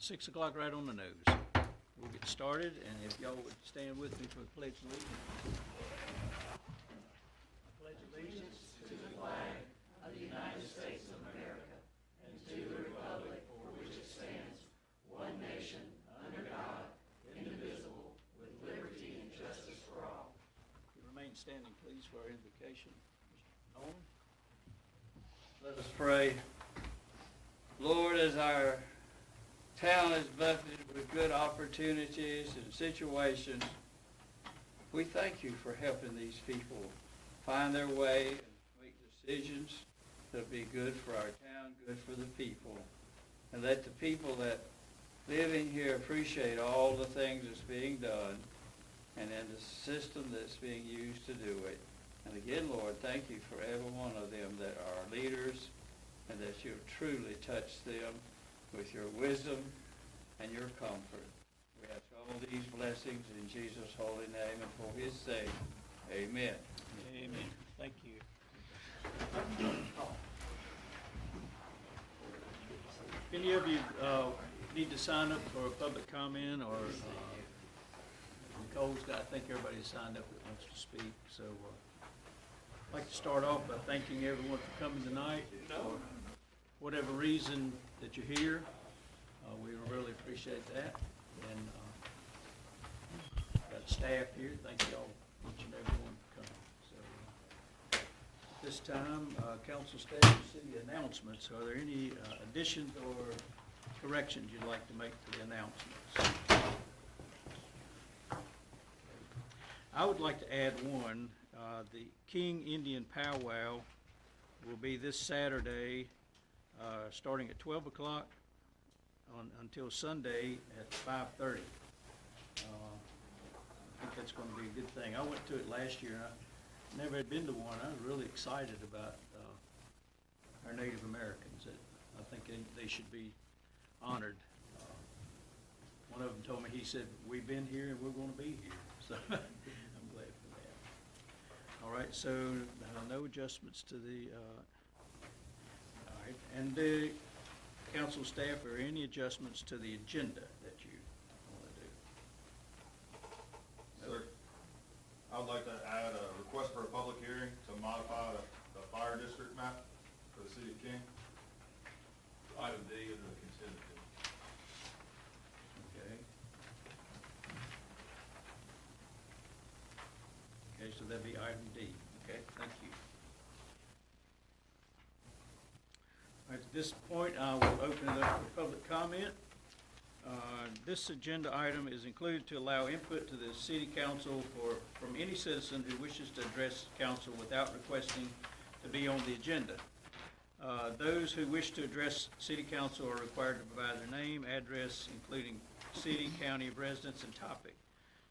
6 o'clock right on the nose. We'll get started, and if y'all would stand with me for the Pledge of Allegiance. I pledge allegiance to the flag of the United States of America and to the republic for which it stands, one nation, under God, indivisible, with liberty and justice for all. You remain standing, please, for our invocation. Mr. Owen. Let us pray. Lord, as our town is buffeted with good opportunities and situations, we thank you for helping these people find their way and make decisions that'll be good for our town, good for the people, and let the people that live in here appreciate all the things that's being done and then the system that's being used to do it. And again, Lord, thank you for every one of them that are leaders, and that you'll truly touch them with your wisdom and your comfort. We ask all these blessings in Jesus' holy name and for his sake. Amen. Amen. Thank you. If any of you need to sign up for a public comment, or Nicole's got, I think everybody's signed up that wants to speak. So I'd like to start off by thanking everyone for coming tonight. For whatever reason that you're here, we really appreciate that. And got staff here. Thank you all, each and every one, for coming. So at this time, council staff, city announcements. Are there any additions or corrections you'd like to make to the announcements? I would like to add one. The King Indian Powwow will be this Saturday, starting at 12 o'clock until Sunday at 5:30. I think that's going to be a good thing. I went to it last year, and I never had been to one. I was really excited about our Native Americans. I think they should be honored. One of them told me, he said, "We've been here and we're going to be here." So I'm glad for that. All right, so no adjustments to the, all right, and the council staff, are any adjustments to the agenda that you want to do? Sir, I would like to add a request for a public hearing to modify the fire district map for the city of King. Item D under the consent agenda. Okay. Okay, so that'd be item D. Okay, thank you. All right, at this point, I will open it up for public comment. This agenda item is included to allow input to the city council from any citizen who wishes to address council without requesting to be on the agenda. Those who wish to address city council are required to provide their name, address, including city, county of residence, and topic.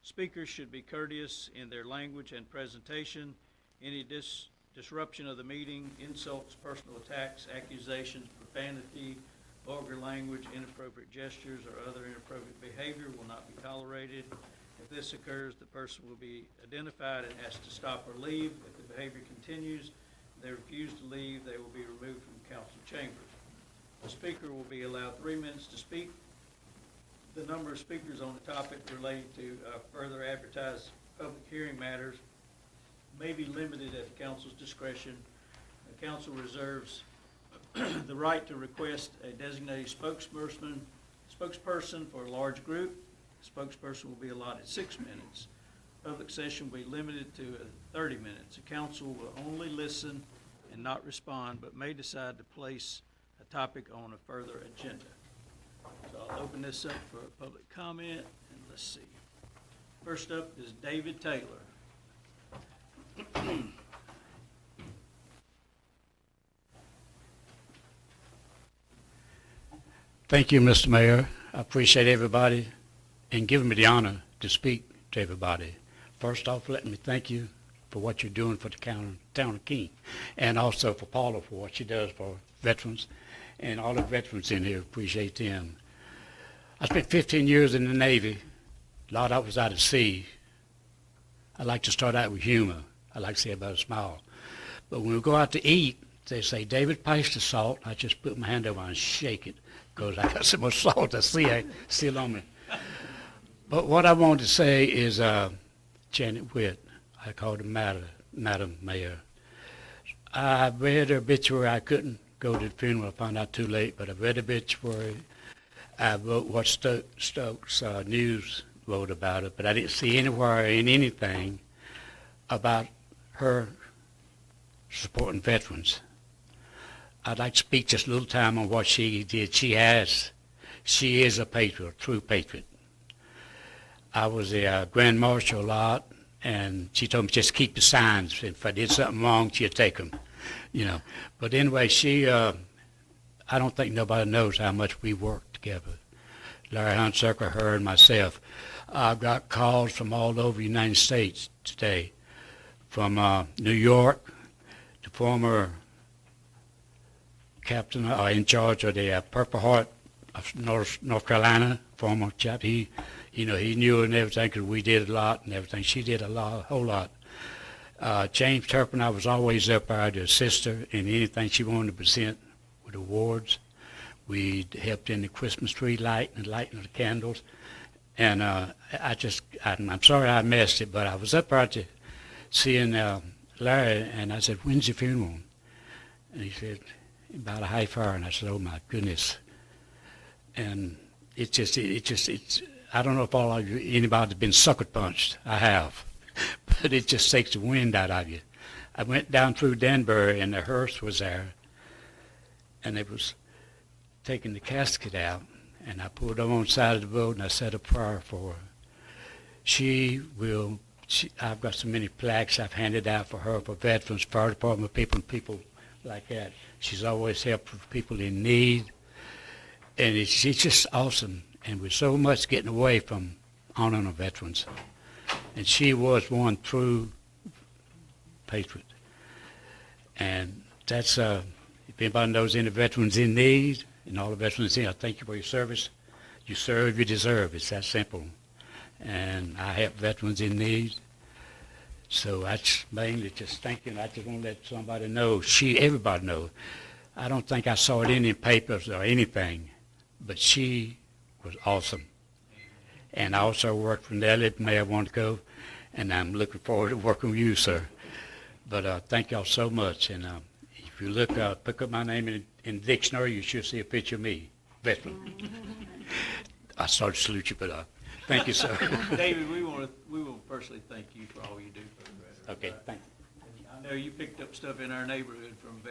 Speakers should be courteous in their language and presentation. Any disruption of the meeting, insults, personal attacks, accusations, profanity, vulgar language, inappropriate gestures, or other inappropriate behavior will not be tolerated. If this occurs, the person will be identified and asked to stop or leave. If the behavior continues, they refuse to leave, they will be removed from council chambers. The speaker will be allowed 3 minutes to speak. The number of speakers on the topic relating to further advertised public hearing matters may be limited at the council's discretion. The council reserves the right to request a designated spokesperson for a large group. The spokesperson will be allotted 6 minutes. Public session will be limited to 30 minutes. The council will only listen and not respond, but may decide to place a topic on a further agenda. So I'll open this up for public comment, and let's see. First up is David Taylor. Thank you, Mr. Mayor. I appreciate everybody and giving me the honor to speak to everybody. First off, let me thank you for what you're doing for the town of King, and also for Paula for what she does for veterans, and all the veterans in here, appreciate them. I spent 15 years in the Navy. A lot of it was out at sea. I like to start out with humor. I like to say about a smile. But when we go out to eat, they say, "David, pass the salt." I just put my hand over and shake it. because I got so much salt still on me. But what I want to say is Janet Witt, I called her Madam Mayor. I read her obituary. I couldn't go to the funeral. I found out too late, but I read the obituary. I wrote what Stokes News wrote about it, but I didn't see anywhere in anything about her supporting veterans. I'd like to speak just a little time on what she did. She is a patriot, a true patriot. I was a grand marshal a lot, and she told me just keep the signs. If I did something wrong, she'd take them, you know. But anyway, I don't think nobody knows how much we worked together. Larry Hunsucker, her, and myself. I've got calls from all over the United States today, from New York, the former captain in charge of the Purple Heart of North Carolina, former chap. He knew and everything because we did a lot and everything. She did a whole lot. James Turpin, I was always up there to assist her in anything she wanted to present with awards. We helped in the Christmas tree lighting and lighting of the candles. And I'm sorry I missed it, but I was up there to seeing Larry, and I said, when's your funeral? And he said, about a half hour. And I said, oh my goodness. And it's I don't know if all of you, anybody's been sucker punched. I have. But it just takes the wind out of you. I went down through Danbury, and the hearse was there, and it was taking the casket out, and I pulled her on the side of the road, and I said a prayer for her. I've got so many plaques I've handed out for her, for veterans, fire department people, and people like that. She's always helped for people in need, and she's just awesome. And with so much getting away from honoring our veterans, and she was one true patriot. And that's, if anybody knows any veterans in need, and all the veterans in, I thank you for your service. You serve, you deserve. It's that simple. And I help veterans in need. So that's mainly just thanking. I just want to let somebody know, everybody know. I don't think I saw it in the papers or anything, but she was awesome. And I also worked for Nellie, Mayor Wantico, and I'm looking forward to working with you, sir. But thank y'all so much. And if you pick up my name in the dictionary, you should see a picture of me, veteran. I started to salute you, but thank you, sir. David, we will personally thank you for all you do for the veterans. Okay, thank you. I know you picked up stuff in our neighborhood from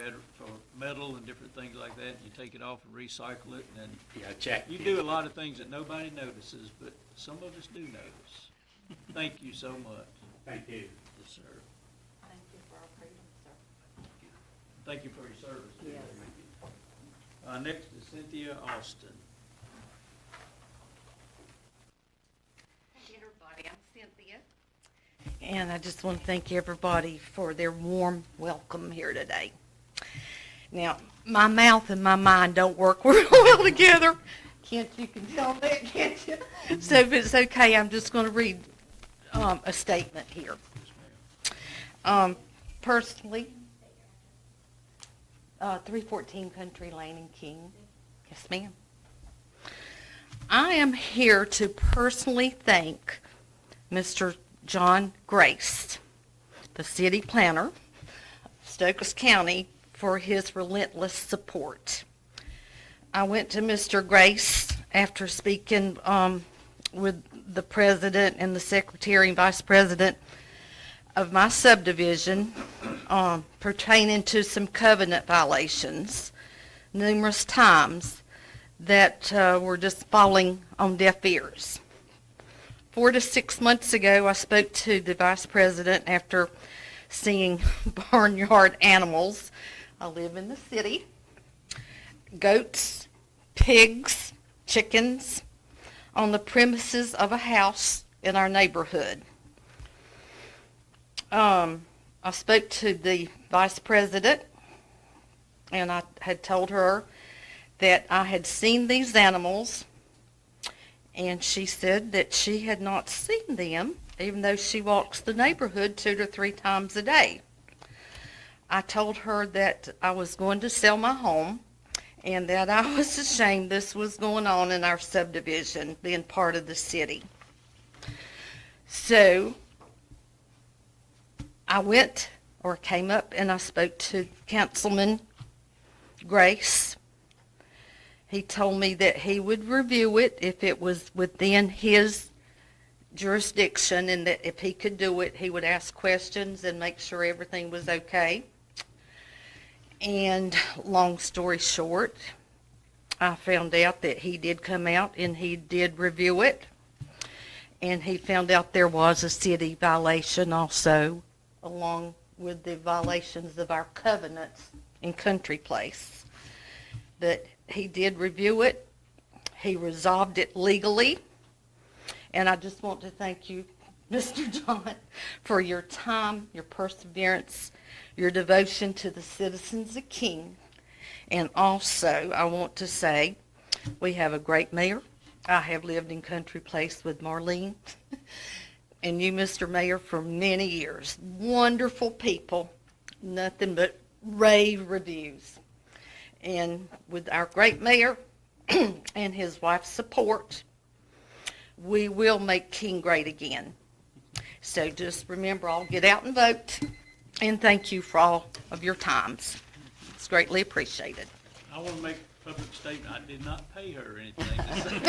metal and different things like that. You take it off and recycle it, and Yeah, check. you do a lot of things that nobody notices, but some of us do notice. Thank you so much. Thank you. Yes, sir. Thank you for our freedom, sir. Thank you for your service. Yes. Next is Cynthia Austin. Hey, everybody, I'm Cynthia. And I just want to thank everybody for their warm welcome here today. Now, my mouth and my mind don't work real well together. You can tell that, can't you? So if it's okay, I'm just going to read a statement here. Personally, 314 Country Lane in King. Yes, ma'am. I am here to personally thank Mr. John Grace, the city planner, Stokes County, for his relentless support. I went to Mr. Grace after speaking with the president and the secretary and vice president of my subdivision pertaining to some covenant violations numerous times that were just falling on deaf ears. 4 to 6 months ago, I spoke to the vice president after seeing barnyard animals. I live in the city. Goats, pigs, chickens on the premises of a house in our neighborhood. I spoke to the vice president, and I had told her that I had seen these animals, and she said that she had not seen them, even though she walks the neighborhood 2 to 3 times a day. I told her that I was going to sell my home, and that I was ashamed this was going on in our subdivision, being part of the city. So I went or came up and I spoke to Councilman Grace. He told me that he would review it if it was within his jurisdiction, and that if he could do it, he would ask questions and make sure everything was okay. And long story short, I found out that he did come out and he did review it. And he found out there was a city violation also, along with the violations of our covenants in Country Place. But he did review it. He resolved it legally. And I just want to thank you, Mr. John, for your time, your perseverance, your devotion to the citizens of King. And also, I want to say, we have a great mayor. I have lived in Country Place with Marlene and you, Mr. Mayor, for many years. Wonderful people, nothing but rave reviews. And with our great mayor and his wife's support, we will make King great again. So just remember, I'll get out and vote. And thank you for all of your times. It's greatly appreciated. I want to make a public statement. I did not pay her anything to say.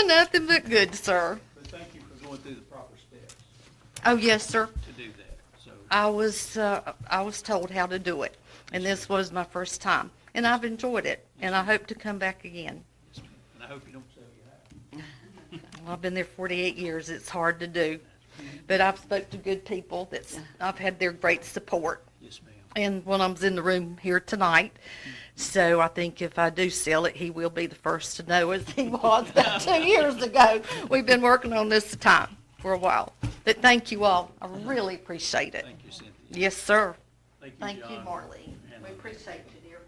Nothing but good, sir. But thank you for going through the proper steps Oh, yes, sir. to do that. So, I was told how to do it, and this was my first time, and I've enjoyed it, and I hope to come back again. yes, ma'am. And I hope you don't sell your house. Well, I've been there 48 years. It's hard to do, but I've spoke to good people. I've had their great support, Yes, ma'am. and when I was in the room here tonight, so I think if I do sell it, he will be the first to know, as he was about 2 years ago. We've been working on this time for a while, but thank you all. I really appreciate it. Thank you, Cynthia. Yes, sir. Thank you, Thank you, John. Marlene. And We appreciate you, dear.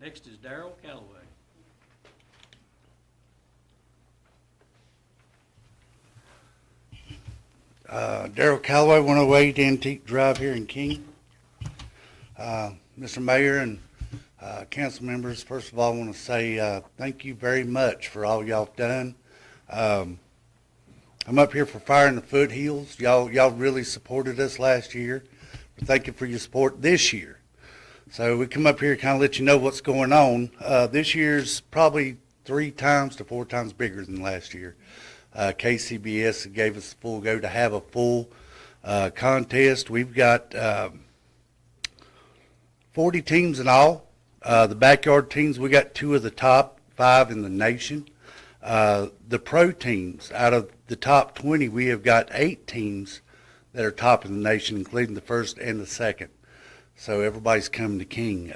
Next is Darrell Calloway. Darrell Calloway, 108 Antique Drive here in King. Mr. Mayor and council members, first of all, I want to say thank you very much for all y'all have done. I'm up here for Fire in the Foothills. Y'all really supported us last year. Thank you for your support this year. So we come up here to kind of let you know what's going on. This year's probably 3 times to 4 times bigger than last year. KCBS gave us the full go to have a full contest. We've got 40 teams in all. The backyard teams, we got 2 of the top 5 in the nation. The pro teams, out of the top 20, we have got 8 teams that are top in the nation, including the first and the second. So everybody's coming to King.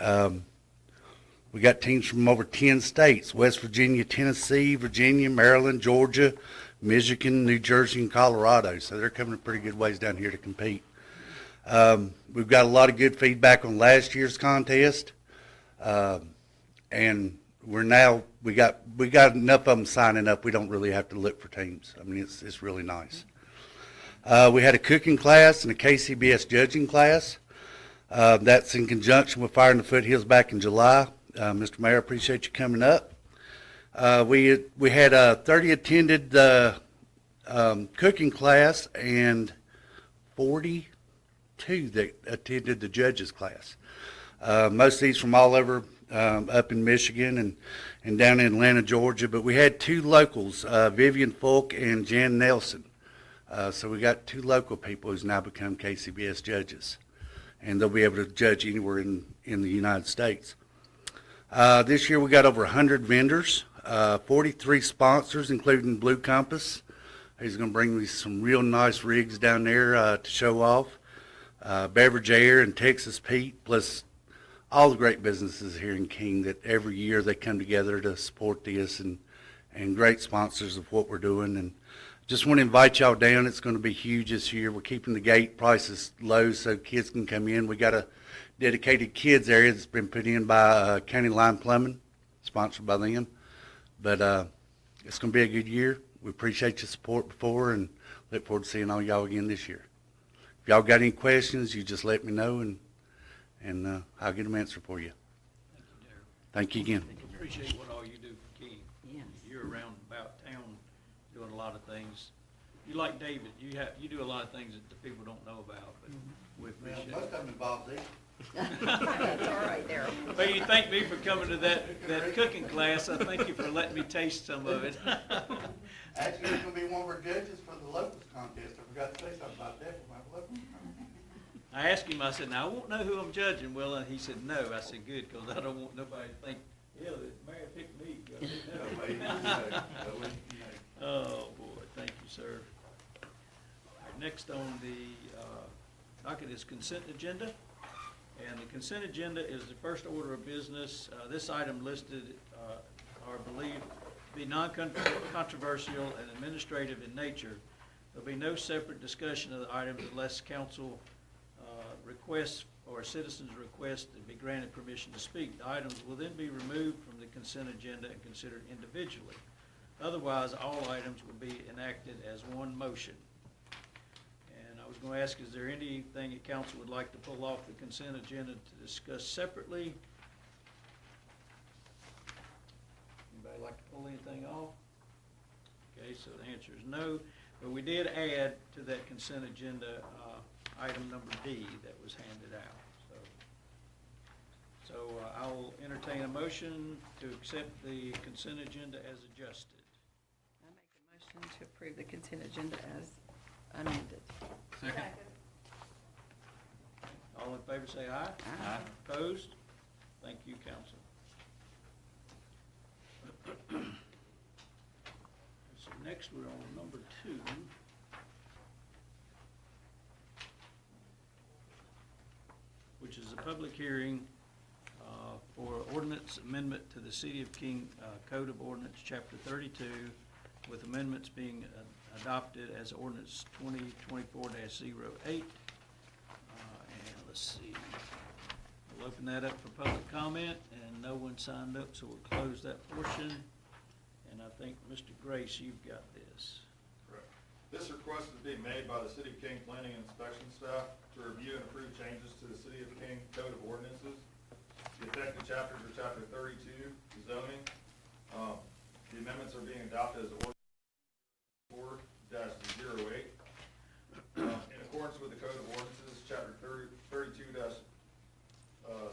We got teams from over 10 states: West Virginia, Tennessee, Virginia, Maryland, Georgia, Michigan, New Jersey, and Colorado. So they're coming a pretty good ways down here to compete. We've got a lot of good feedback on last year's contest. And we got enough of them signing up. We don't really have to look for teams. I mean, it's really nice. We had a cooking class and a KCBS judging class. That's in conjunction with Fire in the Foothills back in July. Mr. Mayor, appreciate you coming up. We had 30 attended the cooking class and 42 that attended the judges class. Most of these from all over up in Michigan and down in Atlanta, Georgia. But we had 2 locals, Vivian Folk and Jan Nelson. So we got 2 local people who's now become KCBS judges. And they'll be able to judge anywhere in the United States. This year we got over 100 vendors, 43 sponsors, including Blue Compass. He's going to bring me some real nice rigs down there to show off. Beverage Air and Texas Pete, plus all the great businesses here in King that every year they come together to support this, and great sponsors of what we're doing. And just want to invite y'all down. It's going to be huge this year. We're keeping the gate prices low so kids can come in. We got a dedicated kids area that's been put in by County Line Plumbing, sponsored by them. But it's going to be a good year. We appreciate your support before and look forward to seeing all y'all again this year. If y'all got any questions, you just let me know and and I'll get them answered for you. Thank you, Darryl. Thank you again. Appreciate what all you do for King. Yes. You're around about town doing a lot of things. You like David, you do a lot of things that the people don't know about, but we appreciate it. of them involved these. That's all right, Darryl. Well, you thank me for coming to that cooking class. I thank you for letting me taste some of it. Actually, you're gonna be one of our judges for the locals contest. I forgot to say something about that for my locals. I asked him, I said, now, I won't know who I'm judging. Well, he said, no. I said, good, because I don't want nobody to think, yeah, the mayor picked me. I said, no. Oh, boy, thank you, sir. All right, next on the docket is consent agenda. And the consent agenda is the first order of business. This item listed are believed to be non-controversial and administrative in nature. There'll be no separate discussion of the items unless council requests or citizens request to be granted permission to speak. The items will then be removed from the consent agenda and considered individually. Otherwise, all items will be enacted as one motion. And I was going to ask, is there anything that council would like to pull off the consent agenda to discuss separately? Anybody like to pull anything off? Okay, so the answer is no, but we did add to that consent agenda item number D that was handed out. So I'll entertain a motion to accept the consent agenda as adjusted. I make a motion to approve the consent agenda as amended. All in favor say aye. Aye. Opposed? Thank you, council. So next, we're on number 2. Which is a public hearing for ordinance amendment to the City of King Code of Ordinance, Chapter 32, with amendments being adopted as ordinance 2024-08. And let's see, we'll open that up for public comment, and no one signed up, so we'll close that portion. And I think, Mr. Grace, you've got this. Correct. This request is being made by the City of King Planning and Inspection staff to review and approve changes to the City of King Code of Ordinances. The affected chapters are Chapter 32, zoning. The amendments are being adopted as ordinance 4-08. In accordance with the Code of Ordinances, Chapter 32,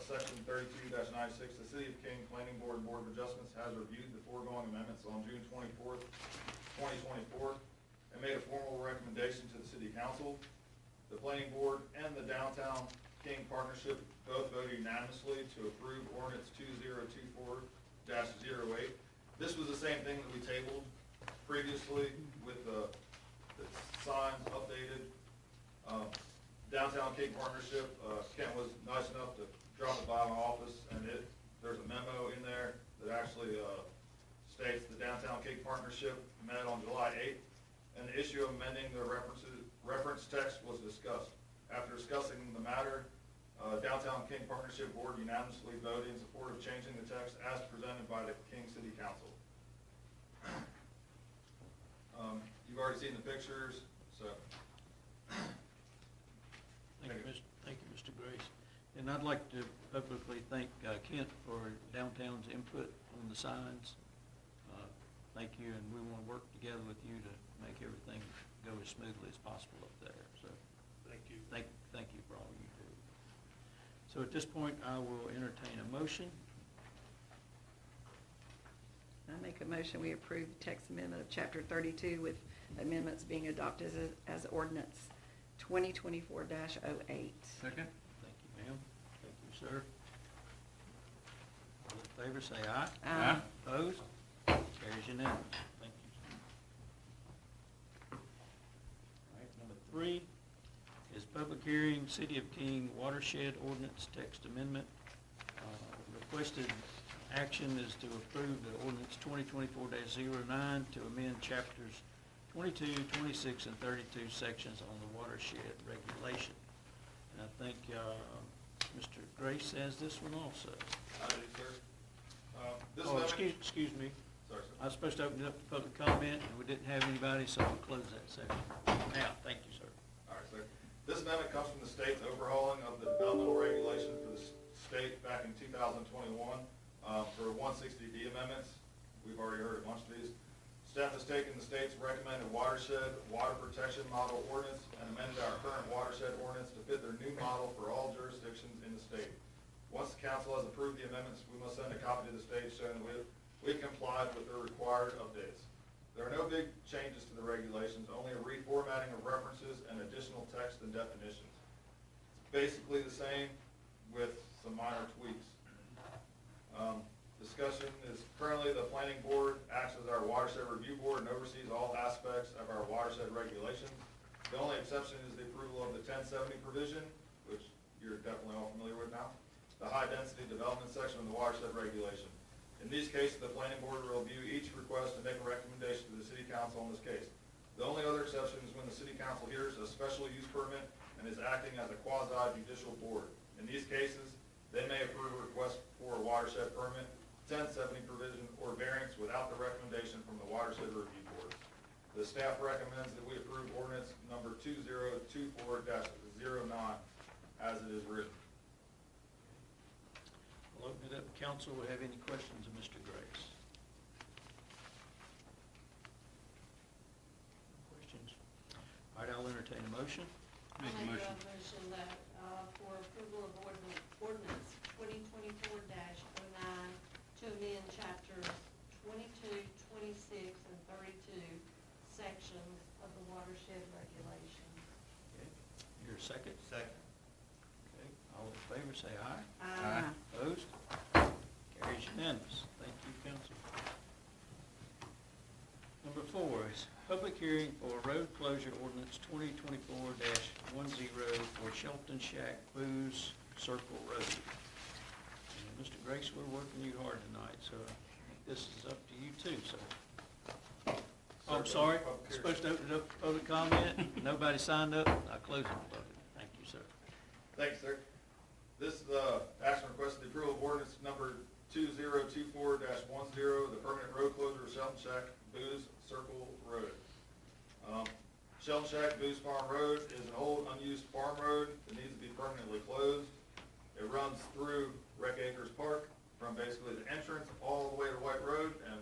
Section 32-96, the City of King Planning Board and Board of Adjustments has reviewed the foregoing amendments on June 24th, 2024, and made a formal recommendation to the City Council. The Planning Board and the Downtown King Partnership both voted unanimously to approve ordinance 2024-08. This was the same thing that we tabled previously with the signs updated. Downtown King Partnership, Kent was nice enough to drop it by my office, and there's a memo in there that actually states the Downtown King Partnership met on July 8th, and the issue of amending the reference text was discussed. After discussing the matter, Downtown King Partnership Board unanimously voted in support of changing the text as presented by the King City Council. You've already seen the pictures, so. Thank you, Mr. Grace. And I'd like to publicly thank Kent for downtown's input on the signs. Thank you, and we want to work together with you to make everything go as smoothly as possible up there. So, thank you. Thank you for all you do. So at this point, I will entertain a motion. I make a motion, we approve the text amendment of Chapter 32 with amendments being adopted as ordinance 2024-08. Second. Thank you, ma'am. Thank you, sir. All in favor, say aye. Aye. Opposed? Carries unanimous. Thank you. All right, number 3 is public hearing, City of King Watershed Ordinance Text Amendment. Requested action is to approve the ordinance 2024-09 to amend chapters 22, 26, and 32 sections on the watershed regulation. And I think Mr. Grace has this one also. I do, sir. This Oh, amendment- excuse me. Sorry, sir. I was supposed to open it up to public comment, and we didn't have anybody, so I'll close that section. Now, thank you, sir. All right, sir. This amendment comes from the state's overhauling of the developmental regulation for the state back in 2021 for 160D amendments. We've already heard a bunch of these. Staff has taken the state's recommended watershed water protection model ordinance and amended our current watershed ordinance to fit their new model for all jurisdictions in the state. Once the council has approved the amendments, we must send a copy to the state showing that we've complied with the required updates. There are no big changes to the regulations, only a reformatting of references and additional text and definitions. It's basically the same with some minor tweaks. Discussion is currently the planning board acts as our watershed review board and oversees all aspects of our watershed regulations. The only exception is the approval of the 1070 provision, which you're definitely all familiar with now, the high density development section of the watershed regulation. In these cases, the planning board will review each request and make a recommendation to the city council in this case. The only other exception is when the city council hears a special use permit and is acting as a quasi-judicial board. In these cases, they may approve a request for a watershed permit, 1070 provision, or variance without the recommendation from the watershed review board. The staff recommends that we approve ordinance number 2024-09 as it is written. We'll open it up. Council, will have any questions of Mr. Grace? Questions? All right, I'll entertain a motion. I make a motion that, for approval of ordinance 2024-09 to amend chapters 22, 26, and 32 sections of the watershed regulations. Okay. Your second? Second. Okay. All in favor, say aye. Aye. Opposed? Carries unanimous. Thank you, council. Number 4 is public hearing for road closure ordinance 2024-10 for Shelton Shack Booze Circle Road. And Mr. Grace, we're working you hard tonight, so I think this is up to you too, so. Oh, I'm sorry, supposed to open it up for public comment. Nobody signed up. I close it for public. Thank you, sir. Thanks, sir. This action requests the approval of ordinance number 2024-10, the permanent road closure of Shelton Shack Booze Circle Road. Shelton Shack Booze Farm Road is an old unused farm road that needs to be permanently closed. It runs through Rec Acres Park from basically the entrance all the way to White Road and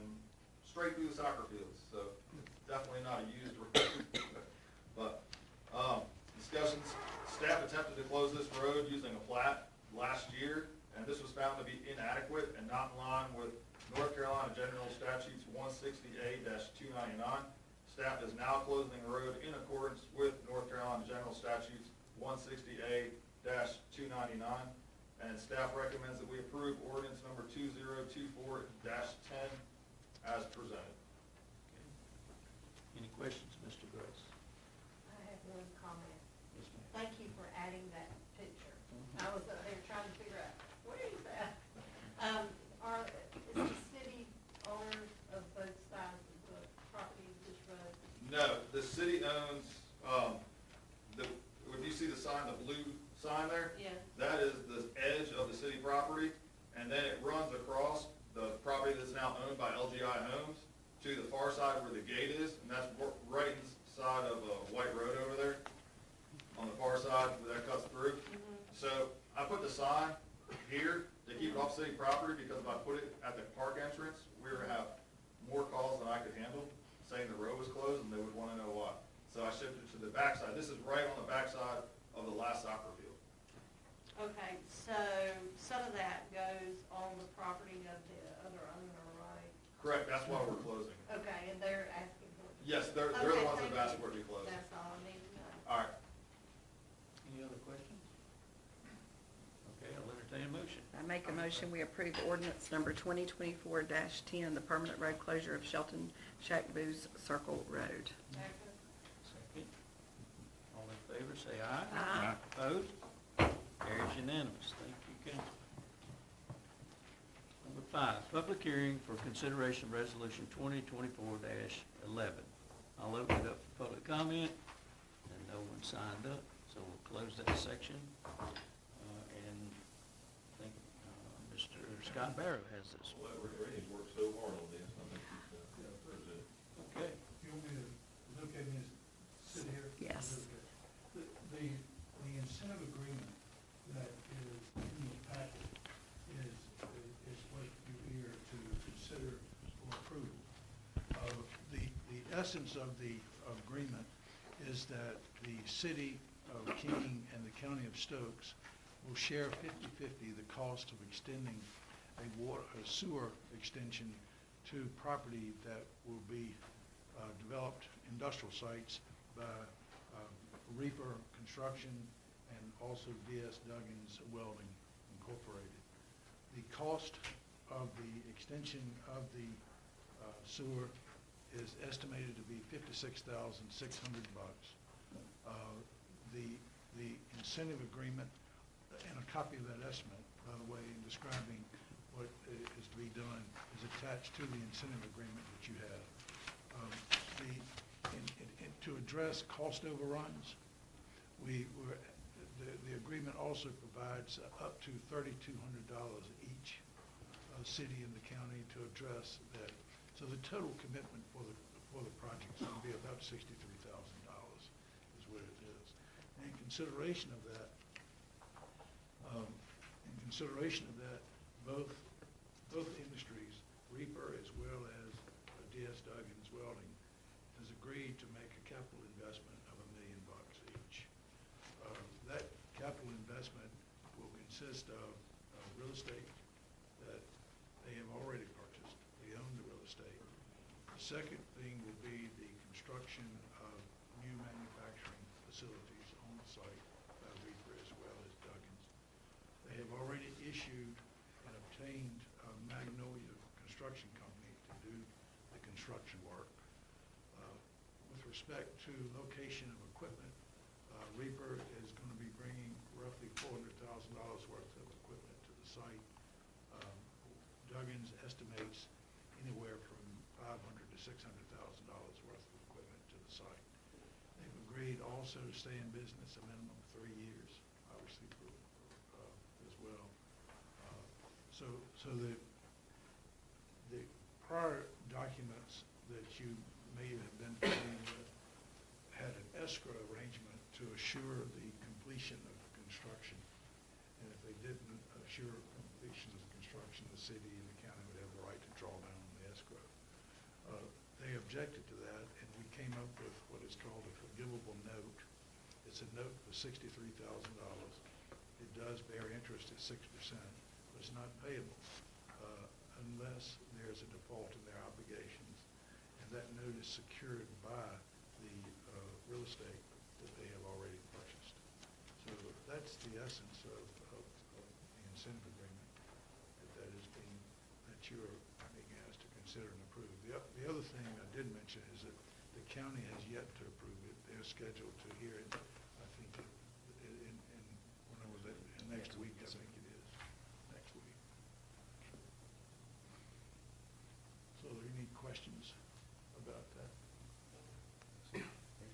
straight through the soccer fields. So it's definitely not a used road. But discussions, staff attempted to close this road using a plat last year, and this was found to be inadequate and not in line with North Carolina General Statutes 160A-299. Staff is now closing the road in accordance with North Carolina General Statutes 160A-299, and staff recommends that we approve ordinance number 2024-10 as presented. Any questions, Mr. Grace? I have one comment. Yes, ma'am. Thank you for adding that picture. I was up there trying to figure out, where is that? Is the city owners of both sides of the property of this road? No, the city owns, when you see the sign, the blue sign there? Yes. That is the edge of the city property, and then it runs across the property that's now owned by LGI Homes to the far side where the gate is, and that's right inside of White Road over there, on the far side where that cuts through. So I put the sign here to keep it off city property, because if I put it at the park entrance, we were gonna have more calls than I could handle, saying the road was closed, and they would wanna know why. So I shifted to the backside. This is right on the backside of the last soccer field. Okay, so some of that goes on the property of the other owner, right? Correct, that's why we're closing. Okay, and they're asking for it. Yes, they're the Okay, ones that thank have asked you. for it to be closed. That's all I need to know. All right. Any other questions? Okay, I'll entertain a motion. I make a motion, we approve ordinance number 2024-10, the permanent road closure of Shelton Shack Booze Circle Road. Second. Second. All in favor, say aye. Aye. Opposed? Carries unanimous. Thank you, council. Number 5, public hearing for consideration of resolution 2024-11. I'll open it up for public comment, and no one signed up, so we'll close that section. And I think Mr. Scott Barrow has this one. Well, Randy's worked so hard on this, I think he's, present. Okay. You want me to look at this, sit here? Yes. The essence of the agreement is that the city of King and the county of Stokes will share 50/50 the cost of extending a sewer extension to property that will be developed industrial sites by Reaper Construction and also D.S. Duggins Welding Incorporated. The cost of the extension of the sewer is estimated to be $56,600. The incentive agreement, and a copy of that estimate, by the way, in describing what is to be done, is attached to the incentive agreement that you have. To address cost overruns, the agreement also provides up to $3,200 each city in the county to address that. So the total commitment for the project is going to be about $63,000 is what it is. And in consideration of that, both industries, Reaper as well as D.S. Duggins Welding, has agreed to make a capital investment of $1 million each. That capital investment will consist of real estate that they have already purchased. They own the real estate. The second thing will be the construction of new manufacturing facilities on the site by Reaper as well as Duggins. They have already issued and obtained Magnolia Construction Company to do the construction work. With respect to location of equipment, Reaper is going to be bringing roughly $400,000 worth of equipment to the site. Duggins estimates anywhere from $500,000 to $600,000 worth of equipment to the site. They've agreed also to stay in business a minimum of 3 years, obviously, as well. So the prior documents that you may have been familiar with had an escrow arrangement to assure the completion of construction. And if they didn't assure completion of the construction, the city and the county would have the right to draw down on the escrow. They objected to that, and we came up with what is called a forgivable note. It's a note for $63,000. It does bear interest at 6%, but it's not payable unless there's a default in their obligations. And that note is secured by the real estate that they have already purchased. So that's the essence of the incentive agreement that you're being asked to consider and approve. The other thing I did mention is that the county has yet to approve it. They're scheduled to hear it, I think, next week, I think it is, next week. So are there any questions about that? Thank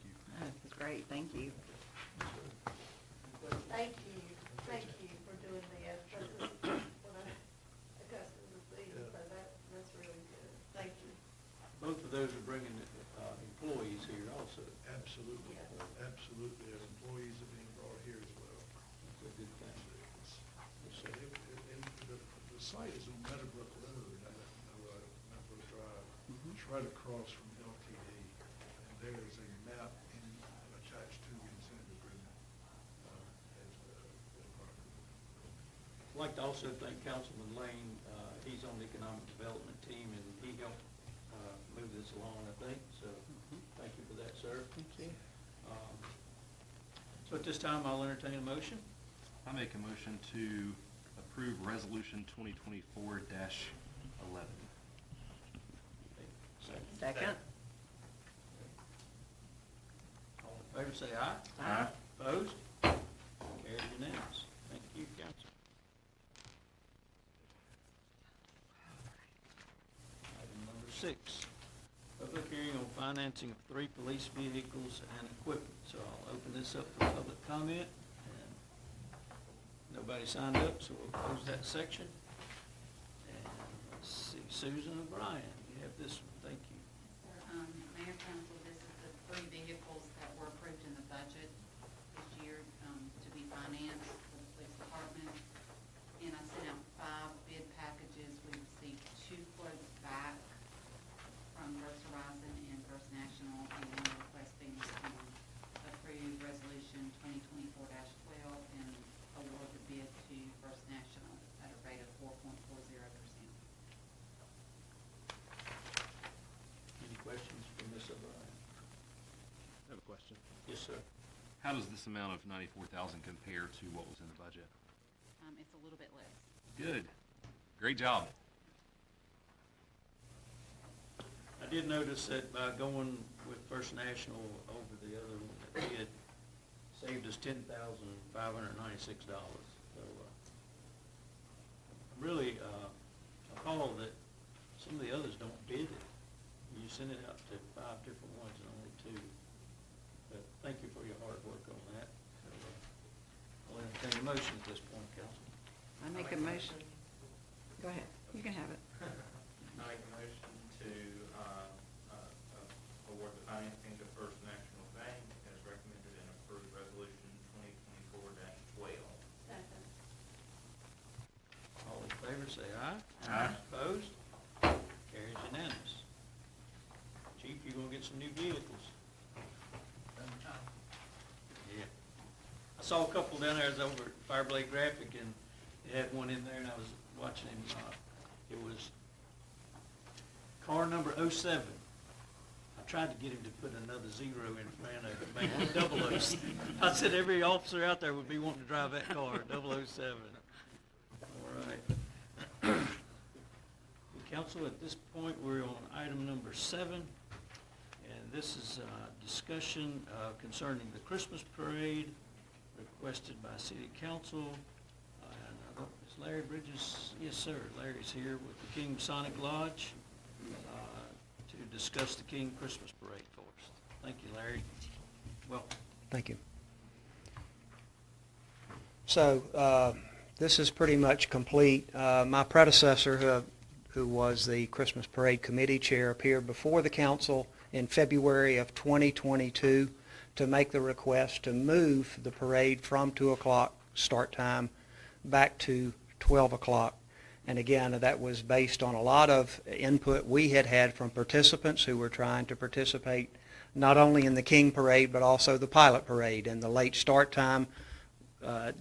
you. That's great, thank you. Thank you for doing this, this is what I'm accustomed to seeing, so that's really good, thank you. Both of those are bringing employees here also. Absolutely, Yeah. absolutely. Our employees are being brought here as well. That's a good thing. So the site is on Meadowbrook Road, Meadowbrook Drive. It's right across from LTD, and there is a map attached to the incentive agreement as part of it. I'd like to also thank Councilman Lane. He's on the economic development team, and he helped move this along, I think. So thank you for that, sir. Thank you. So at this time, I'll entertain a motion. I make a motion to approve Resolution 2024-11. Second? All in favor, say aye. Aye. Opposed? Carried unanimous. Thank you, council. Item number 6, public hearing on financing of 3 police vehicles and equipment. So I'll open this up for public comment. And nobody signed up, so we'll close that section. And let's see, Susan O'Brien, you have this one. Thank you. Mayor, Council, this is the 3 vehicles that were approved in the budget this year to be financed for the police department. And I sent out 5 bid packages. We received 2 quotes back from First Horizon and First National Yes, sir. How does this amount of 94,000 compare to what was in the budget? It's a little bit less. Good. Great job. I did notice that by going with First National over the other one, that we had saved us $10,596. So, really, appalled that some of the others don't bid it. You send it out to 5 different ones and only 2. But thank you for your hard work on that. So, I'll entertain a motion at this point, council. I make a motion. Go ahead, you can have it. I make a motion to, award the financing to First National Bank as recommended in approved resolution 2024-12. Second. All in favor, say aye. Aye. Opposed? Carries unanimous. Chief, you gonna get some new vehicles? Yeah. I saw a couple down there, I was over at Fireblade Graphic, and they had one in there, and I was watching him, it was car number 07. I tried to get him to put another 0 in front of it, make it 007. I said every officer out there would be wanting to drive that car, 007. All right. Council, at this point, we're on item number 7, and this is discussion concerning the Christmas parade requested by City Council. And is Larry Bridges? Yes, sir. Larry's here with the King Masonic Lodge to discuss the King Christmas parade for us. Thank you, Larry. Welcome. Thank you. So, this is pretty much complete. My predecessor, who was the Christmas Parade Committee Chair, appeared before the council in February of 2022 to make the request to move the parade from 2 o'clock start time back to 12 o'clock. And again, that was based on a lot of input we had from participants who were trying to participate not only in the King Parade but also the Pilot Parade. And the late start time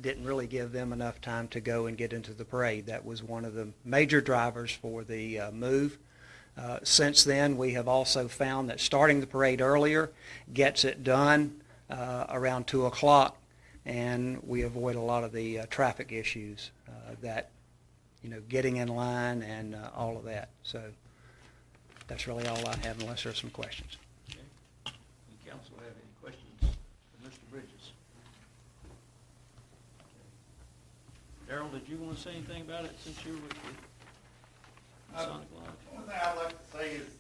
didn't really give them enough time to go and get into the parade. That was one of the major drivers for the move. Since then, we have also found that starting the parade earlier gets it done around 2 o'clock, and we avoid a lot of the traffic issues that, getting in line and all of that. So that's really all I have unless there's some questions. Okay. Any council have any questions for Mr. Bridges? Darrell, did you want to say anything about it since you were with the Masonic Lodge? One thing I'd like to say is,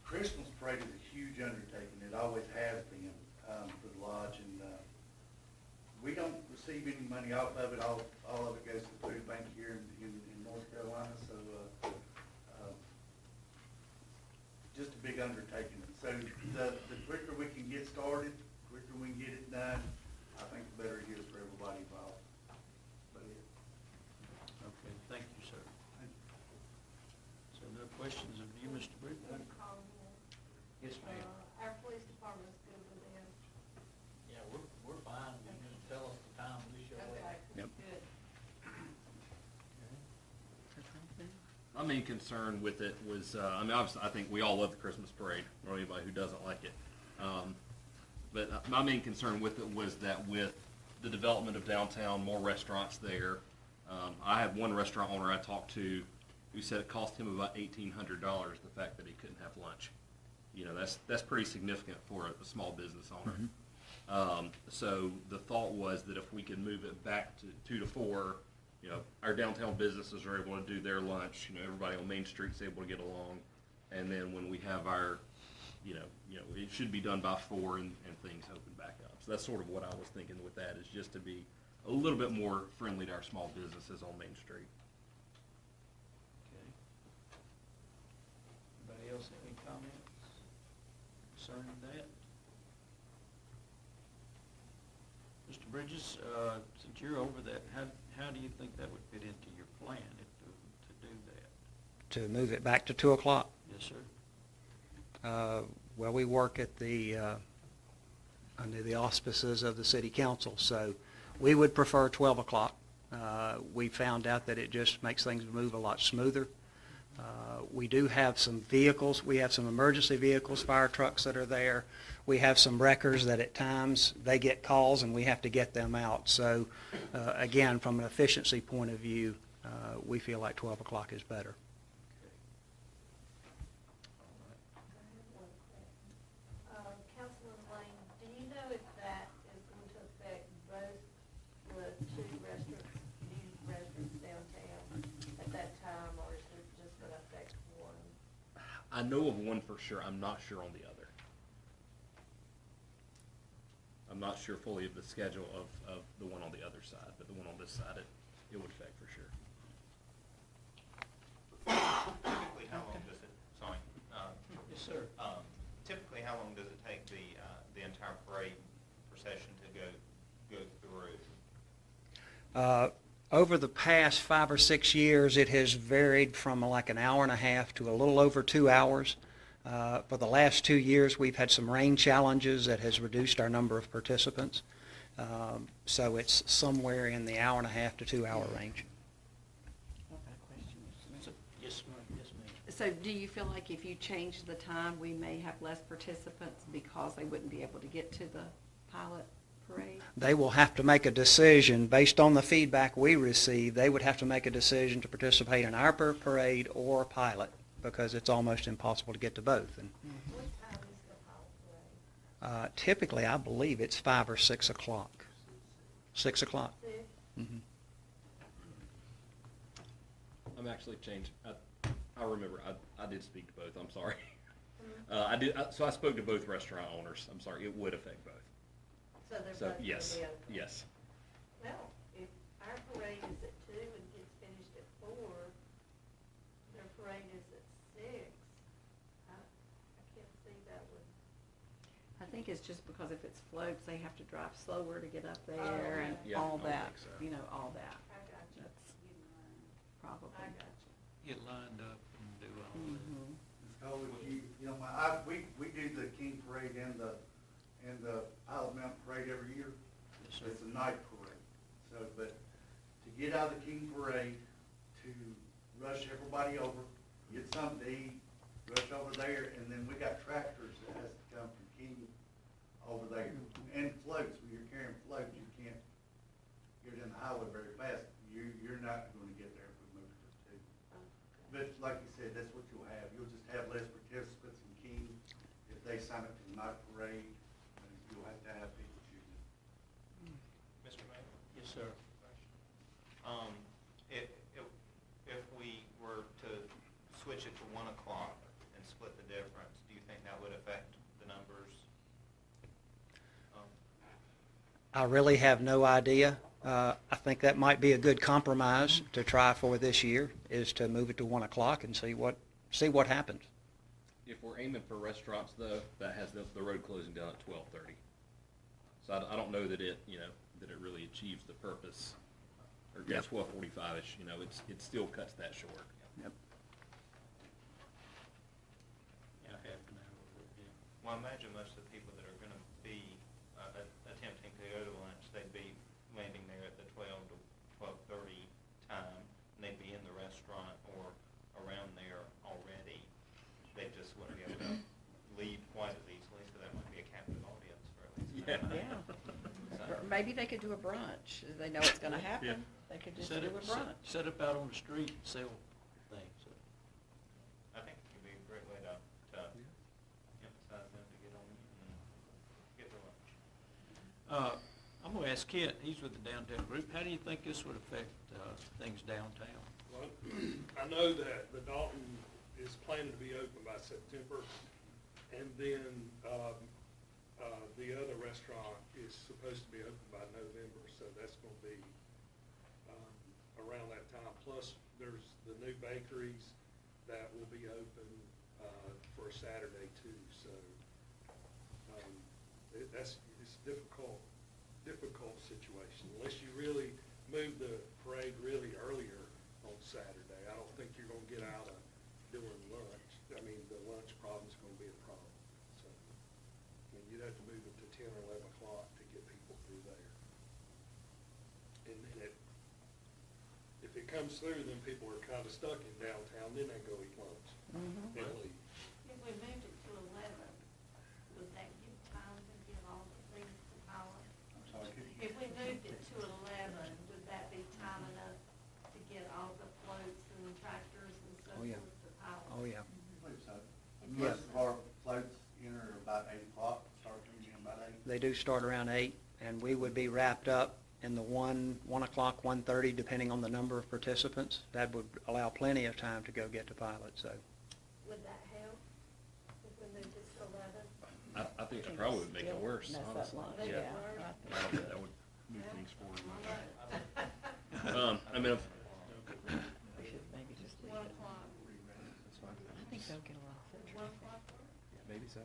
Christmas parade is a huge undertaking. It always has been, for the lodge, and, we don't receive any money off of it. All of it goes to the food bank here in North Carolina, so, just a big undertaking. So the quicker we can get started, quicker we can get it done, I think the better it is for everybody involved. But Okay, thank you, sir. So no questions of you, Mr. Bridges? Yes, ma'am. Our police department's good with them. Yeah, we're fine. You just tell us the time we show up. Yep. Good. My main concern with it was, obviously, I think we all love the Christmas parade, or anybody who doesn't like it. But my main concern with it was that with the development of downtown, more restaurants there. I had one restaurant owner I talked to who said it cost him about $1,800, the fact that he couldn't have lunch. That's pretty significant for a small business owner. So the thought was that if we could move it back to 2 to 4, our downtown businesses are able to do their lunch, everybody on Main Street's able to get along. And then when we have our, it should be done by 4 and things open back up. So that's sort of what I was thinking with that, is just to be a little bit more friendly to our small businesses on Main Street. Okay. Anybody else have any comments concerning that? Mr. Bridges, since you're over that, how do you think that would fit into your plan to do that? To move it back to 2 o'clock. Yes, sir. Well, we work at under the auspices of the City Council, so we would prefer 12 o'clock. We found out that it just makes things move a lot smoother. We do have some vehicles. We have some emergency vehicles, fire trucks that are there. We have some wreckers that at times they get calls and we have to get them out. So again, from an efficiency point of view, we feel like 12 o'clock is better. Councilman Lane, do you know if that is going to affect both the two restaurants, new restaurants downtown at that time, or is it just going to affect one? I know of one for sure. I'm not sure on the other. I'm not sure fully of the schedule of the one on the other side, but the one on this side, it would affect for sure. Typically, how long does it, sorry, Yes, sir. typically, how long does it take the entire parade procession to go through? Over the past 5 or 6 years, it has varied from like an hour and a half to a little over 2 hours. For the last 2 years, we've had some rain challenges that has reduced our number of participants. So it's somewhere in the hour and a half to 2 hour range. Yes, ma'am. Yes, ma'am. So do you feel like if you change the time, we may have less participants because they wouldn't be able to get to the pilot parade? They will have to make a decision based on the feedback we receive. They would have to make a decision to participate in our parade or pilot because it's almost impossible to get to both. And What time is the pilot parade? typically, I believe it's 5 or 6 o'clock. 6 o'clock. 6? Mhm. I'm actually changed. I remember. I did speak to both. I'm sorry. I did. So I spoke to both restaurant owners. I'm sorry. It would affect both. So they're So both going to yes, be open? yes. Well, if our parade is at 2 and gets finished at 4, their parade is at 6, I can't see that would. I think it's just because if it's floats, they have to drive slower to get up there Oh, and yeah. all I that, think so. you know, all that. I got you. That's probably. I got you. Get lined up and do all that. Mhm. So if you know, we do the King Parade and the Isle Mountain Parade every year. Yes, sir. It's a night parade. So, but to get out of the King Parade, to rush everybody over, get something to eat, rush over there, and then we got tractors that has to come from King over there. And floats, when you're carrying floats, you can't get in the highway very fast. You're not gonna get there if we move it to 2. But like you said, that's what you'll have. You'll just have less participants in King. If they sign up for the night parade, then you'll have to have people choosing. Mr. Mayor? Yes, sir. If we were to switch it to 1 o'clock and split the difference, do you think that would affect the numbers? I really have no idea. I think that might be a good compromise to try for this year, is to move it to 1 o'clock and see what happens. If we're aiming for restaurants though, that has the road closing down at 12:30. So I don't know that it really achieves the purpose. Or Yep. 12:45ish. It still cuts that short. Yep. Yeah, half an hour, yeah. Well, I imagine most of the people that are going to be attempting to go to lunch, they'd be landing there at the 12 to 12:30 time, and they'd be in the restaurant or around there already. They just wouldn't be able to leave quite as easily, so that might be a captive audience for at least an hour. Yeah. So- Or maybe they could do a brunch. They know it's gonna happen. They could just do Set a it- brunch. Set up out on the street and sell things. I think it would be a great way to emphasize them to get on in and get their lunch. I'm gonna ask Kent, he's with the downtown group, how do you think this would affect things downtown? Well, I know that the Dalton is planning to be open by September, and then the other restaurant is supposed to be open by November, so that's going to be around that time. Plus, there's the new bakeries that will be open for a Saturday too, so it's a difficult situation. Unless you really move the parade really earlier on Saturday, I don't think you're going to get out of doing lunch. I mean, the lunch problem's going to be a problem. So, you'd have to move it to 10 or 11 o'clock to get people through there. And then if if it comes through, then people are kind of stuck in downtown, then they go eat lunch and leave. If we moved it to 11, would that give time to get all the things to pile up? If we moved it to 11, would that be time enough to get all the floats and tractors and so Oh, yeah. forth to pile up? Oh, yeah. Most of our floats enter about 8 o'clock, start coming in about 8. They do start around 8, and we would be wrapped up in the 1 o'clock, 1:30, depending on the number of participants. That would allow plenty of time to go get to pilot, so. Would that help if we moved it to 11? I think it probably would make it worse, honestly. Make it Yeah. worse? I think that would move things forward. I mean, if, 1 o'clock. I think they'll get a lot. Would 1 o'clock work? maybe so.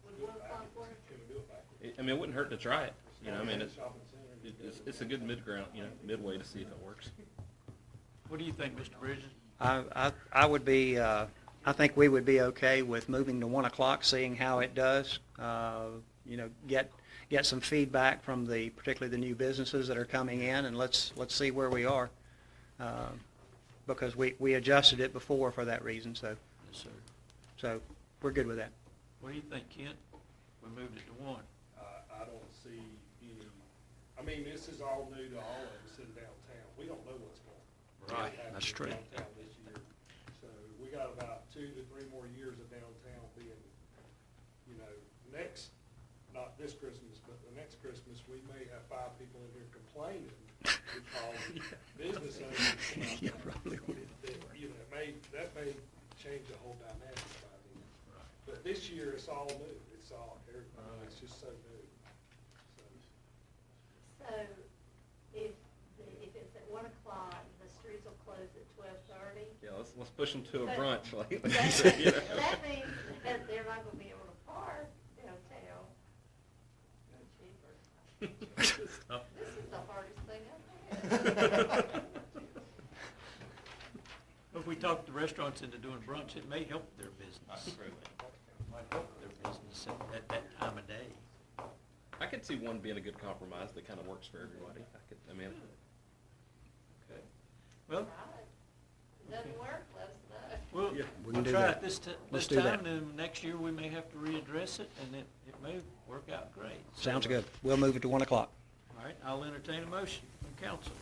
Would 1 o'clock work? Can we do it backwards? I mean, it wouldn't hurt to try it, you know, I mean, Shopping center. it's a good mid-ground, you know, midway to see if it works. What do you think, Mr. Bridges? I would be, I think we would be okay with moving to 1 o'clock, seeing how it does. You know, get some feedback from particularly the new businesses that are coming in, and let's see where we are. Because we adjusted it before for that reason, so Yes, sir. we're good with that. What do you think, Kent? We moved it to 1. I don't see any, I mean, this is all new to all of us in downtown. We don't know what's going on. Right, that's true. Downtown this year. So we got about 2 to 3 more years of downtown being, you know, not this Christmas, but the next Christmas, we may have 5 people in here complaining because business owners. Yeah, probably would. You know, that may change the whole dynamic by then. But this year, it's all new. It's just so new. So if it's at 1 o'clock, the streets will close at 12:30? Yeah, let's push them to a brunch, like you That said, you know. that means that they're not gonna be able to park downtown. This is the hardest thing I've had. If we talk the restaurants into doing brunch, it may help their business. Absolutely. Might help their business at that time of day. I could see 1 being a good compromise that kind of works for everybody. I mean, Okay. Well, Right. If it doesn't work, let us know. we'll, We we'll can do try that. it this Let's time, do that. and then next year we may have to readdress it, and it may work out great. Sounds So, good. We'll move it to 1 o'clock. All right, I'll entertain a motion from council.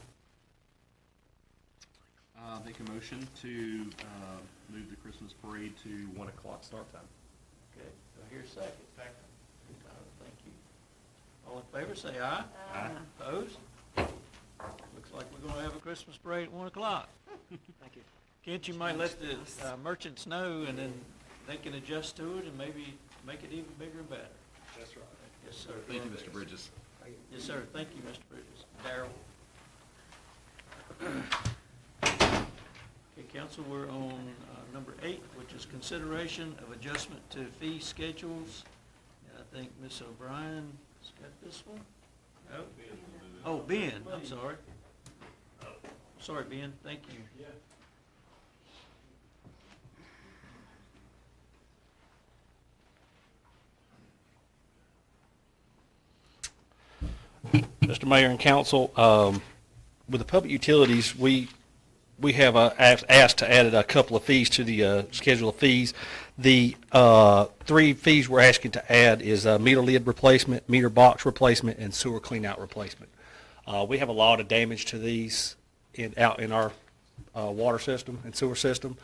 make a motion to move the Christmas parade to 1 o'clock start time. Okay, do I hear a second? Second. Thank you. All in favor, say aye. Aye. Opposed? Looks like we're gonna have a Christmas parade at 1 o'clock. Thank you. Kent, you might let the merchants know, and then they can adjust to it and maybe make it even bigger and better. That's right. Yes, sir. Thank you, Mr. Bridges. Yes, sir. Thank you, Mr. Bridges. Darrell? Okay, council, we're on number 8, which is consideration of adjustment to fee schedules. And I think Ms. O'Brien's got this one? No? Oh, Ben, I'm sorry. Sorry, Ben, thank you. Mr. Mayor and Council, with the public utilities, we have asked to add a couple of fees to the schedule of fees. The 3 fees we're asking to add is meter lid replacement, meter box replacement, and sewer cleanout replacement. We have a lot of damage to these out in our water system and sewer system.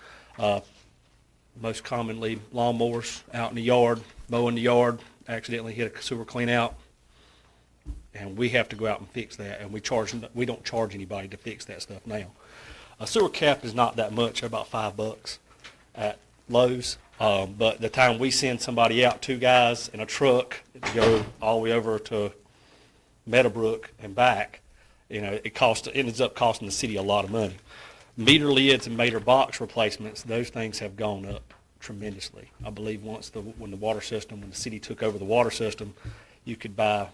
Most commonly, lawnmowers out in the yard, mowing the yard, accidentally hit a sewer cleanout. And we have to go out and fix that, and we don't charge anybody to fix that stuff now. A sewer cap is not that much, about $5 at Lowe's. But the time we send somebody out, 2 guys in a truck to go all the way over to Meadowbrook and back, it ends up costing the city a lot of money. Meter lids and meter box replacements, those things have gone up tremendously. I believe when the city took over the water system, you could buy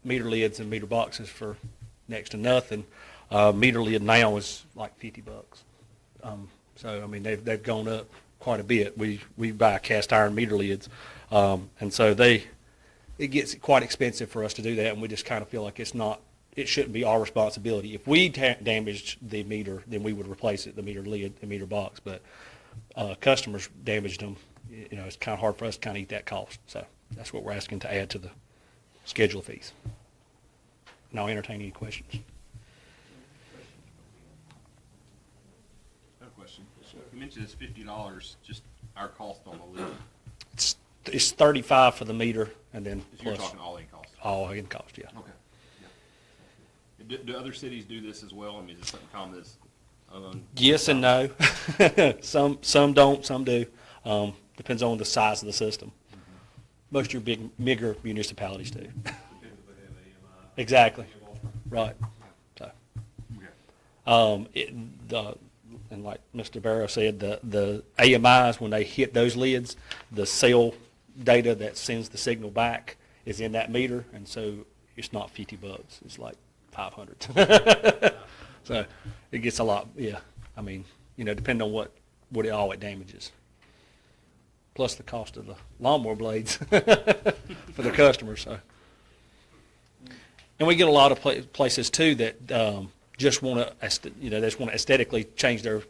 meter lids and meter boxes for next to nothing. Meter lid now is like $50. So I mean they've gone up quite a bit. We buy cast iron meter lids, and so it gets quite expensive for us to do that, and we just kind of feel like it's it shouldn't be our responsibility. If we damaged the meter, then we would replace it, the meter lid, the meter box. But customers damaged them. You know, it's kind of hard for us to kind of eat that cost. So that's what we're asking to add to the schedule fees. And I'll entertain any questions. I have a question. You mentioned it's $50, just our cost on the lid. It's 35 for the meter, and then So you're plus talking all in cost? all in cost, yeah. Okay. Yeah. Do other cities do this as well? I mean, is it something common that's Yes and no. Some don't, some do. Depends on the size of the system. Most of your bigger municipalities do. Exactly. Right. So, and like Mr. Barrow said, the AMIs, when they hit those lids, the cell data that sends the signal back is in that meter, and so it's not $50. It's like 500. So it gets a lot, yeah. I mean, you know, depending on what it damages. Plus the cost of the lawnmower blades for the customers. So. And we get a lot of places too that just want to, you know, they just want to aesthetically change the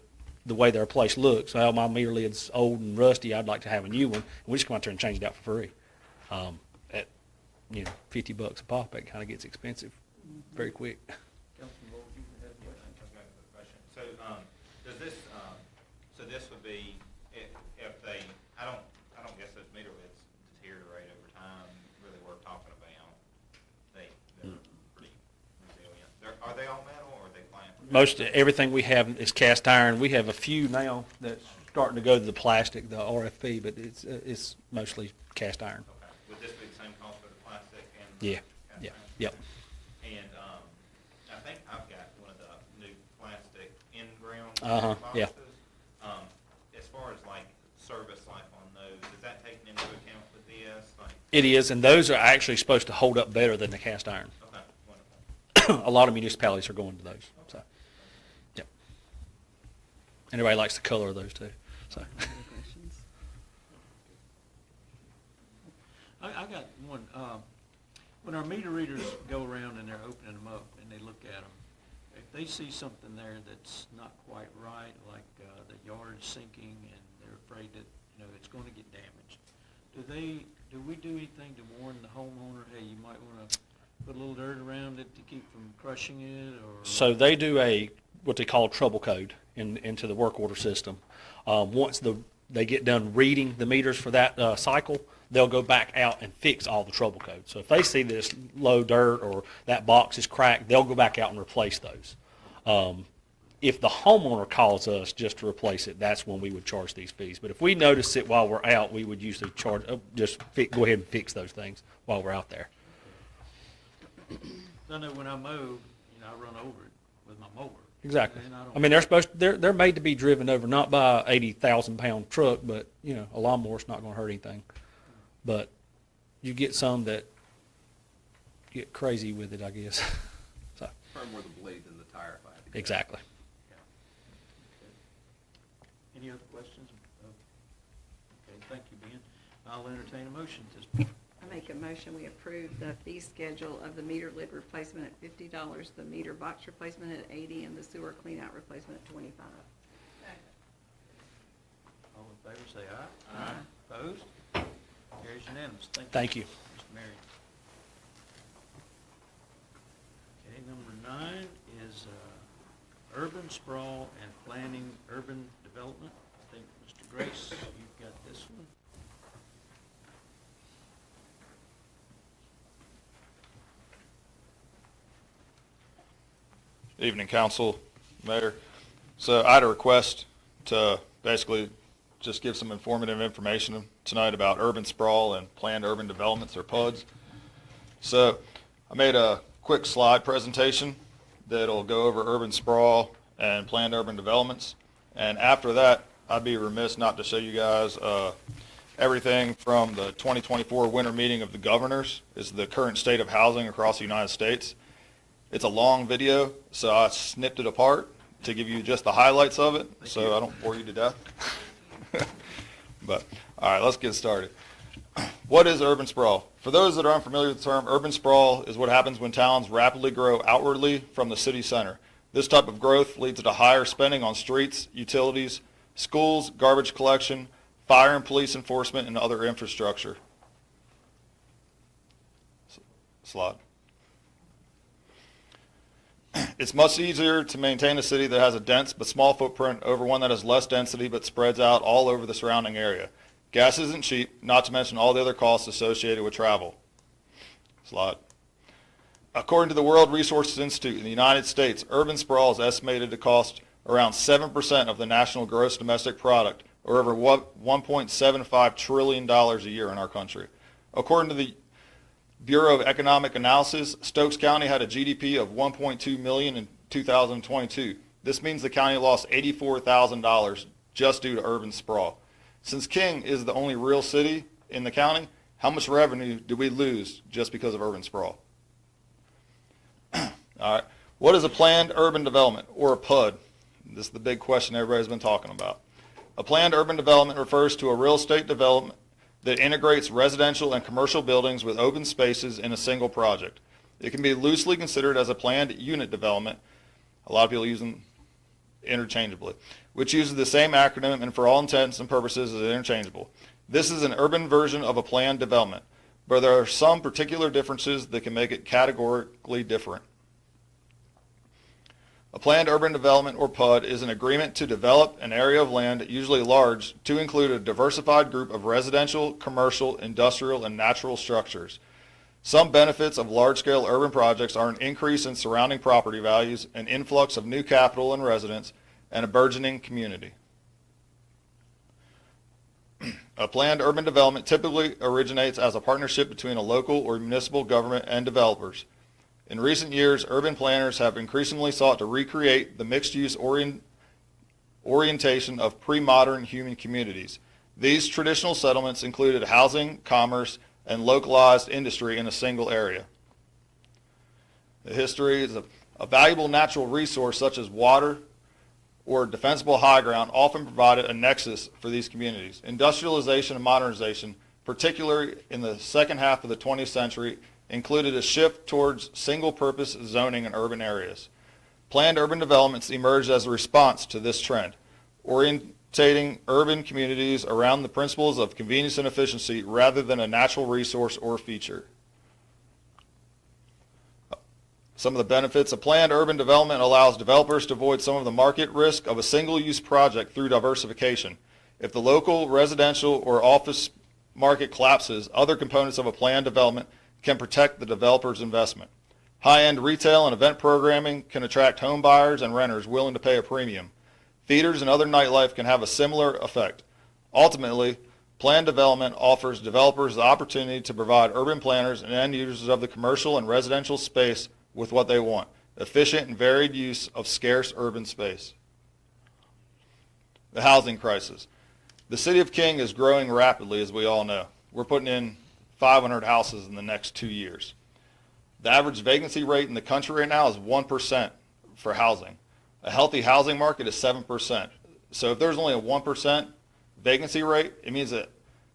way their place looks. Well, my meter lid's old and rusty. I'd like to have a new one. And we just come out there and change it out for free. At you know, $50 a pop, it kind of gets expensive very quick. So, does this, so this would be, if they, I don't guess those meter lids deteriorate over time, really worth talking about. They're pretty resilient. Are they all metal or are they plastic? Most everything we have is cast iron. We have a few now that's starting to go to the plastic, the RFP, but it's mostly cast iron. Okay. Would this be the same cost for the plastic and the Yeah, cast yeah, iron? yep. And, I think I've got one of the new plastic in-ground Yeah. boxes. As far as like service life on those, is that taken into account with this? Like, It is, and those are actually supposed to hold up better than the cast iron. okay, wonderful. A lot of municipalities are going to those. So, yep. And everybody likes the color of those too. So, Other questions? I got one. When our meter readers go around and they're opening them up and they look at them, if they see something there that's not quite right, like the yard's sinking and they're afraid that, you know, it's going to get damaged, do we do anything to warn the homeowner, hey, you might want to put a little dirt around it to keep from crushing it, or? so they do what they call trouble code into the work order system. Once they get done reading the meters for that cycle, they'll go back out and fix all the trouble codes. So if they see this low dirt or that box is cracked, they'll go back out and replace those. If the homeowner calls us just to replace it, that's when we would charge these fees. But if we notice it while we're out, we would usually charge, go ahead and fix those things while we're out there. I know when I mow, you know, I run over it with my mower. Exactly. And I mean, they're made to be driven over, not by a 80,000-pound truck, but, you know, a lawnmower's not going to hurt anything. But you get some that get crazy with it, I guess. So, Probably more the blade than the tire, if I had to guess. exactly. Any other questions? Okay, thank you, Ben. I'll entertain a motion at this point. I make a motion, we approve the fee schedule of the meter lid replacement at $50, the meter box replacement at $80, and the sewer cleanout replacement at $25. All in favor, say aye. Aye. Opposed? Carries unanimous. Thank you. Mr. Marion. Okay, number 9 is urban sprawl and planning urban development. I think, Mr. Grace, you've got this one. Evening, council, mayor. So I had a request to basically just give some informative information tonight about urban sprawl and planned urban developments, or PUDs. So I made a quick slide presentation that'll go over urban sprawl and planned urban developments. And after that, I'd be remiss not to show you guys everything from the 2024 winter meeting of the governors is the current state of housing across the United States. It's a long video, so I snipped it apart to give you just the highlights of it, so I don't bore you to death. But, all right, let's get started. What is urban sprawl? For those that are unfamiliar with the term, urban sprawl is what happens when towns rapidly grow outwardly from the city center. This type of growth leads to higher spending on streets, utilities, schools, garbage collection, fire and police enforcement, and other infrastructure. Slide. It's much easier to maintain a city that has a dense but small footprint over one that has less density but spreads out all over the surrounding area. Gas isn't cheap, not to mention all the other costs associated with travel. Slide. According to the World Resources Institute in the United States, urban sprawl is estimated to cost around 7% of the national gross domestic product, or over $1.75 trillion a year in our country. According to the Bureau of Economic Analysis, Stokes County had a GDP of $1.2 million in 2022. This means the county lost $84,000 just due to urban sprawl. Since King is the only real city in the county, how much revenue do we lose just because of urban sprawl? All right. What is a planned urban development, or a PUD? This is the big question everybody's been talking about. A planned urban development refers to a real estate development that integrates residential and commercial buildings with open spaces in a single project. It can be loosely considered as a planned unit development. A lot of people use them interchangeably, which uses the same acronym and for all intents and purposes is interchangeable. This is an urban version of a planned development, but there are some particular differences that can make it categorically different. A planned urban development, or PUD, is an agreement to develop an area of land, usually large, to include a diversified group of residential, commercial, industrial, and natural structures. Some benefits of large-scale urban projects are an increase in surrounding property values, an influx of new capital and residents, and a burgeoning community. A planned urban development typically originates as a partnership between a local or municipal government and developers. In recent years, urban planners have increasingly sought to recreate the mixed-use orientation of pre-modern human communities. These traditional settlements included housing, commerce, and localized industry in a single area. The history is a valuable natural resource such as water or defensible high ground often provided a nexus for these communities. Industrialization and modernization, particularly in the second half of the 20th century, included a shift towards single-purpose zoning in urban areas. Planned urban developments emerged as a response to this trend, orientating urban communities around the principles of convenience and efficiency rather than a natural resource or feature. Some of the benefits of planned urban development allows developers to avoid some of the market risk of a single-use project through diversification. If the local residential or office market collapses, other components of a planned development can protect the developer's investment. High-end retail and event programming can attract home buyers and renters willing to pay a premium. Theaters and other nightlife can have a similar effect. Ultimately, planned development offers developers the opportunity to provide urban planners and end users of the commercial and residential space with what they want: efficient and varied use of scarce urban space. The housing crisis. The city of King is growing rapidly, as we all know. We're putting in 500 houses in the next 2 years. The average vacancy rate in the country right now is 1% for housing. A healthy housing market is 7%. So if there's only a 1% vacancy rate, it means that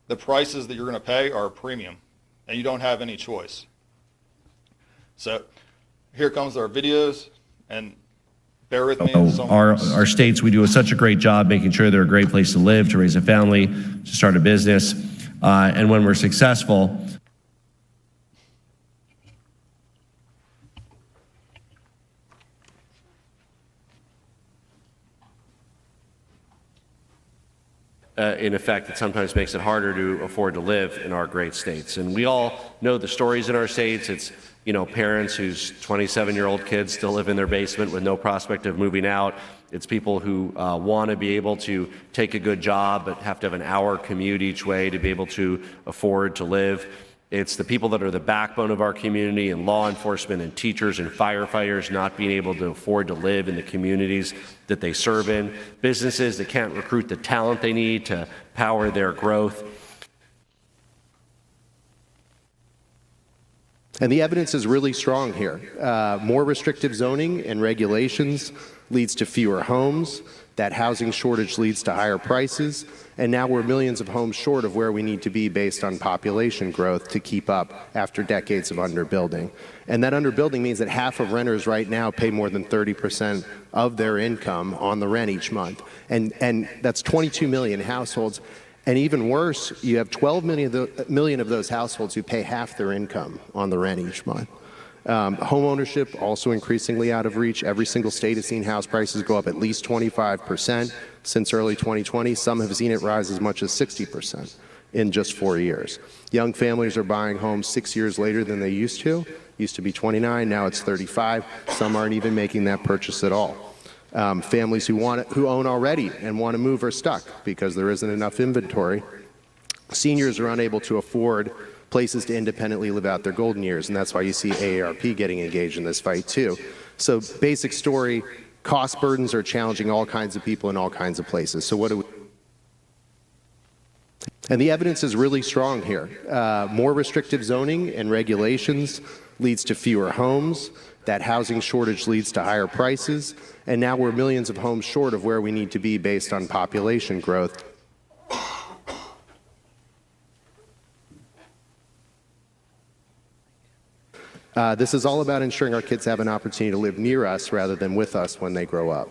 the prices that you're going to pay are a premium, and you don't have any choice. So here comes our videos, and bear with me. Our states, we do such a great job making sure they're a great place to live, to raise a family, to start a business. And when we're successful, in effect, it sometimes makes it harder to afford to live in our great states. And we all know the stories in our states. It's, you know, parents whose 27-year-old kids still live in their basement with no prospect of moving out. It's people who want to be able to take a good job but have to have an hour commute each way to be able to afford to live. It's the people that are the backbone of our community, and law enforcement and teachers and firefighters not being able to afford to live in the communities that they serve in. Businesses that can't recruit the talent they need to power their growth. And the evidence is really strong here. More restrictive zoning and regulations leads to fewer homes, That housing shortage leads to higher prices, and now we're millions of homes short of where we need to be based on population growth to keep up after decades of underbuilding. And that underbuilding means that half of renters right now pay more than 30% of their income on the rent each month. And that's 22 million households. And even worse, you have 12 million of those households who pay half their income on the rent each month. Home ownership also increasingly out of reach. Every single state has seen house prices go up at least 25% since early 2020. Some have seen it rise as much as 60% in just 4 years. Young families are buying homes 6 years later than they used to. Used to be 29, now it's 35. Some aren't even making that purchase at all. Families who own already and want to move are stuck because there isn't enough inventory. Seniors are unable to afford places to independently live out their golden years, and that's why you see AARP getting engaged in this fight too. So basic story, cost burdens are challenging all kinds of people in all kinds of places. So what do we... And the evidence is really strong here. More restrictive zoning and regulations leads to fewer homes. That housing shortage leads to higher prices. And now we're millions of homes short of where we need to be based on population growth. This is all about ensuring our kids have an opportunity to live near us rather than with us when they grow up.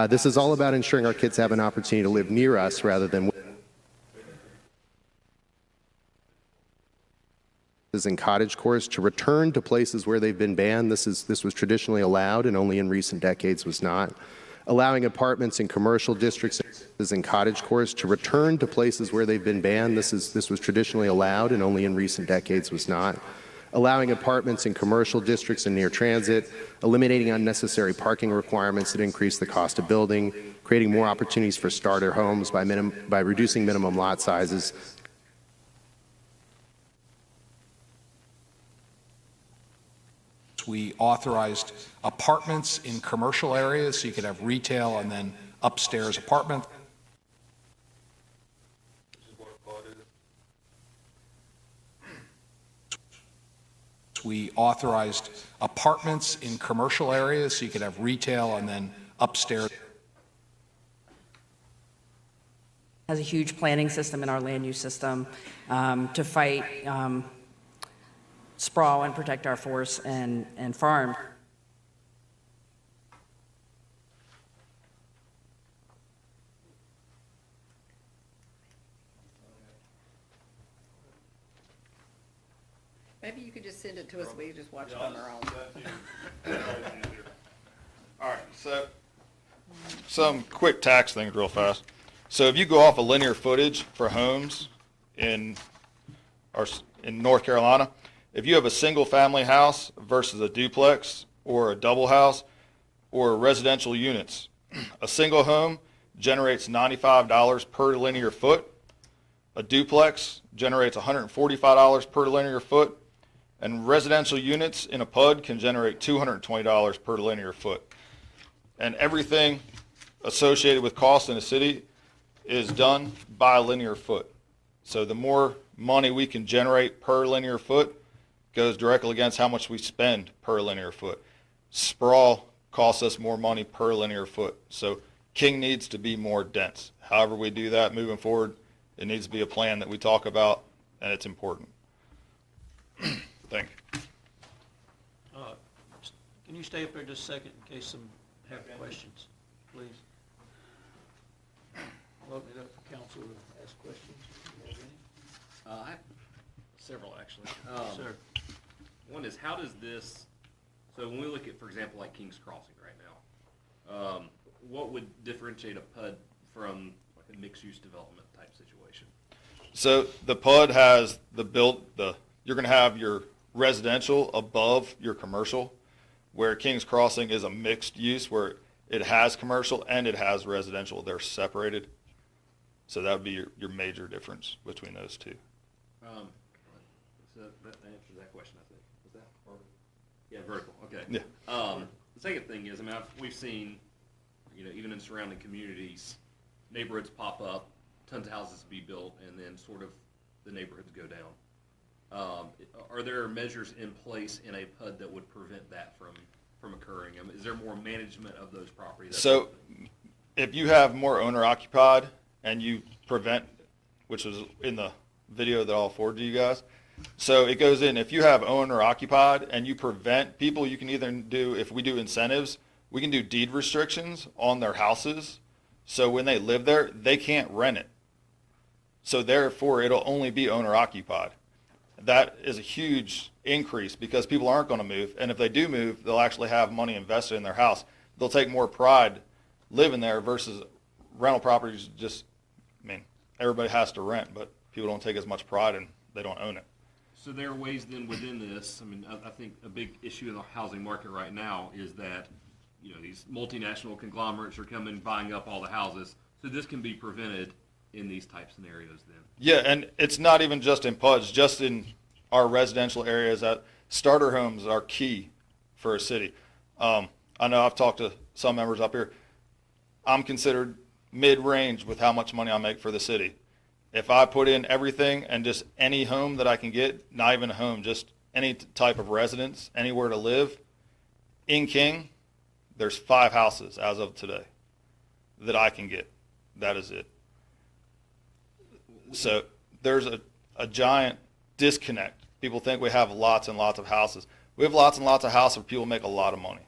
This is all about ensuring our kids have an opportunity to live near us rather than in cottage cores to return to places where they've been banned. This was traditionally allowed and only in recent decades was not. Allowing apartments in commercial districts in cottage cores to return to places where they've been banned. This was traditionally allowed and only in recent decades was not. Allowing apartments in commercial districts and near transit, eliminating unnecessary parking requirements that increase the cost of building, creating more opportunities for starter homes by reducing minimum lot sizes. We authorized apartments in commercial areas, so you could have retail and then upstairs apartment. We authorized apartments in commercial areas, so you could have retail and then upstairs. Has a huge planning system in our land use system to fight sprawl and protect our forests and farms. Maybe you could just send it to us, we could just watch it on our own. All right, so some quick tax things real fast. So if you go off of linear footage for homes in North Carolina, if you have a single family house versus a duplex or a double house or residential units, a single home generates $95 per linear foot. A duplex generates $145 per linear foot. And residential units in a PUD can generate $220 per linear foot. And everything associated with cost in a city is done by linear foot. So the more money we can generate per linear foot goes directly against how much we spend per linear foot. Sprawl costs us more money per linear foot. So King needs to be more dense. However we do that moving forward, it needs to be a plan that we talk about, and it's important. Thank you. Can you stay up there just a second in case some have questions, please? I'll open it up for council to ask questions. I have several, actually. Sir. One is, how does this, so when we look at, for example, like King's Crossing right now, what would differentiate a PUD from like a mixed-use development type situation? So the PUD has you're going to have your residential above your commercial, where King's Crossing is a mixed use where it has commercial and it has residential. They're separated. So that would be your major difference between those two. So that answers that question, I think. Was that? Or, yeah, vertical. Okay. Yeah. The second thing is, I mean, we've seen, even in surrounding communities, neighborhoods pop up, tons of houses be built, and then sort of the neighborhoods go down. Are there measures in place in a PUD that would prevent that from occurring? I mean, is there more management of those properties? So if you have more owner occupied and you prevent, which was in the video that I'll forward to you guys. So it goes in, if you have owner occupied and you prevent people, you can either do, if we do incentives, we can do deed restrictions on their houses. So when they live there, they can't rent it. So therefore, it'll only be owner occupied. That is a huge increase because people aren't going to move. And if they do move, they'll actually have money invested in their house. They'll take more pride living there versus rental properties. Just, I mean, everybody has to rent, but people don't take as much pride and they don't own it. So there are ways then within this, I mean, I think a big issue in the housing market right now is that, you know, these multinational conglomerates are coming, buying up all the houses. So this can be prevented in these type scenarios then. Yeah, and it's not even just in PUDs, just in our residential areas. That starter homes are key for a city. I know I've talked to some members up here. I'm considered mid-range with how much money I make for the city. If I put in everything and just any home that I can get, not even a home, just any type of residence, anywhere to live, in King, there's 5 houses as of today that I can get. That is it. So there's a giant disconnect. People think we have lots and lots of houses. We have lots and lots of houses where people make a lot of money.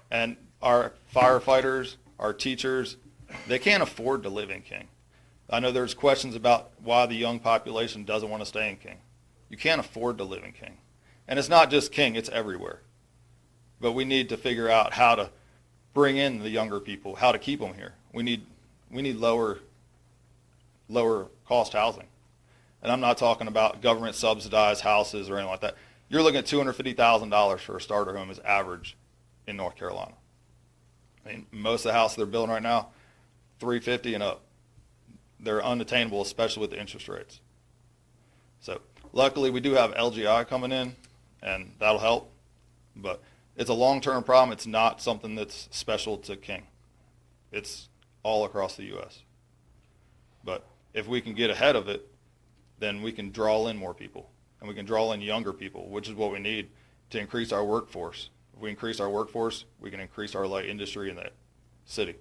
And our firefighters, our teachers, they can't afford to live in King. I know there's questions about why the young population doesn't want to stay in King. You can't afford to live in King. And it's not just King, it's everywhere. But we need to figure out how to bring in the younger people, how to keep them here. We need lower cost housing. And I'm not talking about government subsidized houses or anything like that. You're looking at $250,000 for a starter home is average in North Carolina. I mean, most of the houses they're building right now, $350,000 and up. They're unattainable, especially with the interest rates. So luckily we do have LGI coming in, and that'll help. But it's a long-term problem. It's not something that's special to King. It's all across the U.S. But if we can get ahead of it, then we can draw in more people, and we can draw in younger people, which is what we need to increase our workforce. If we increase our workforce, we can increase our light industry in that city.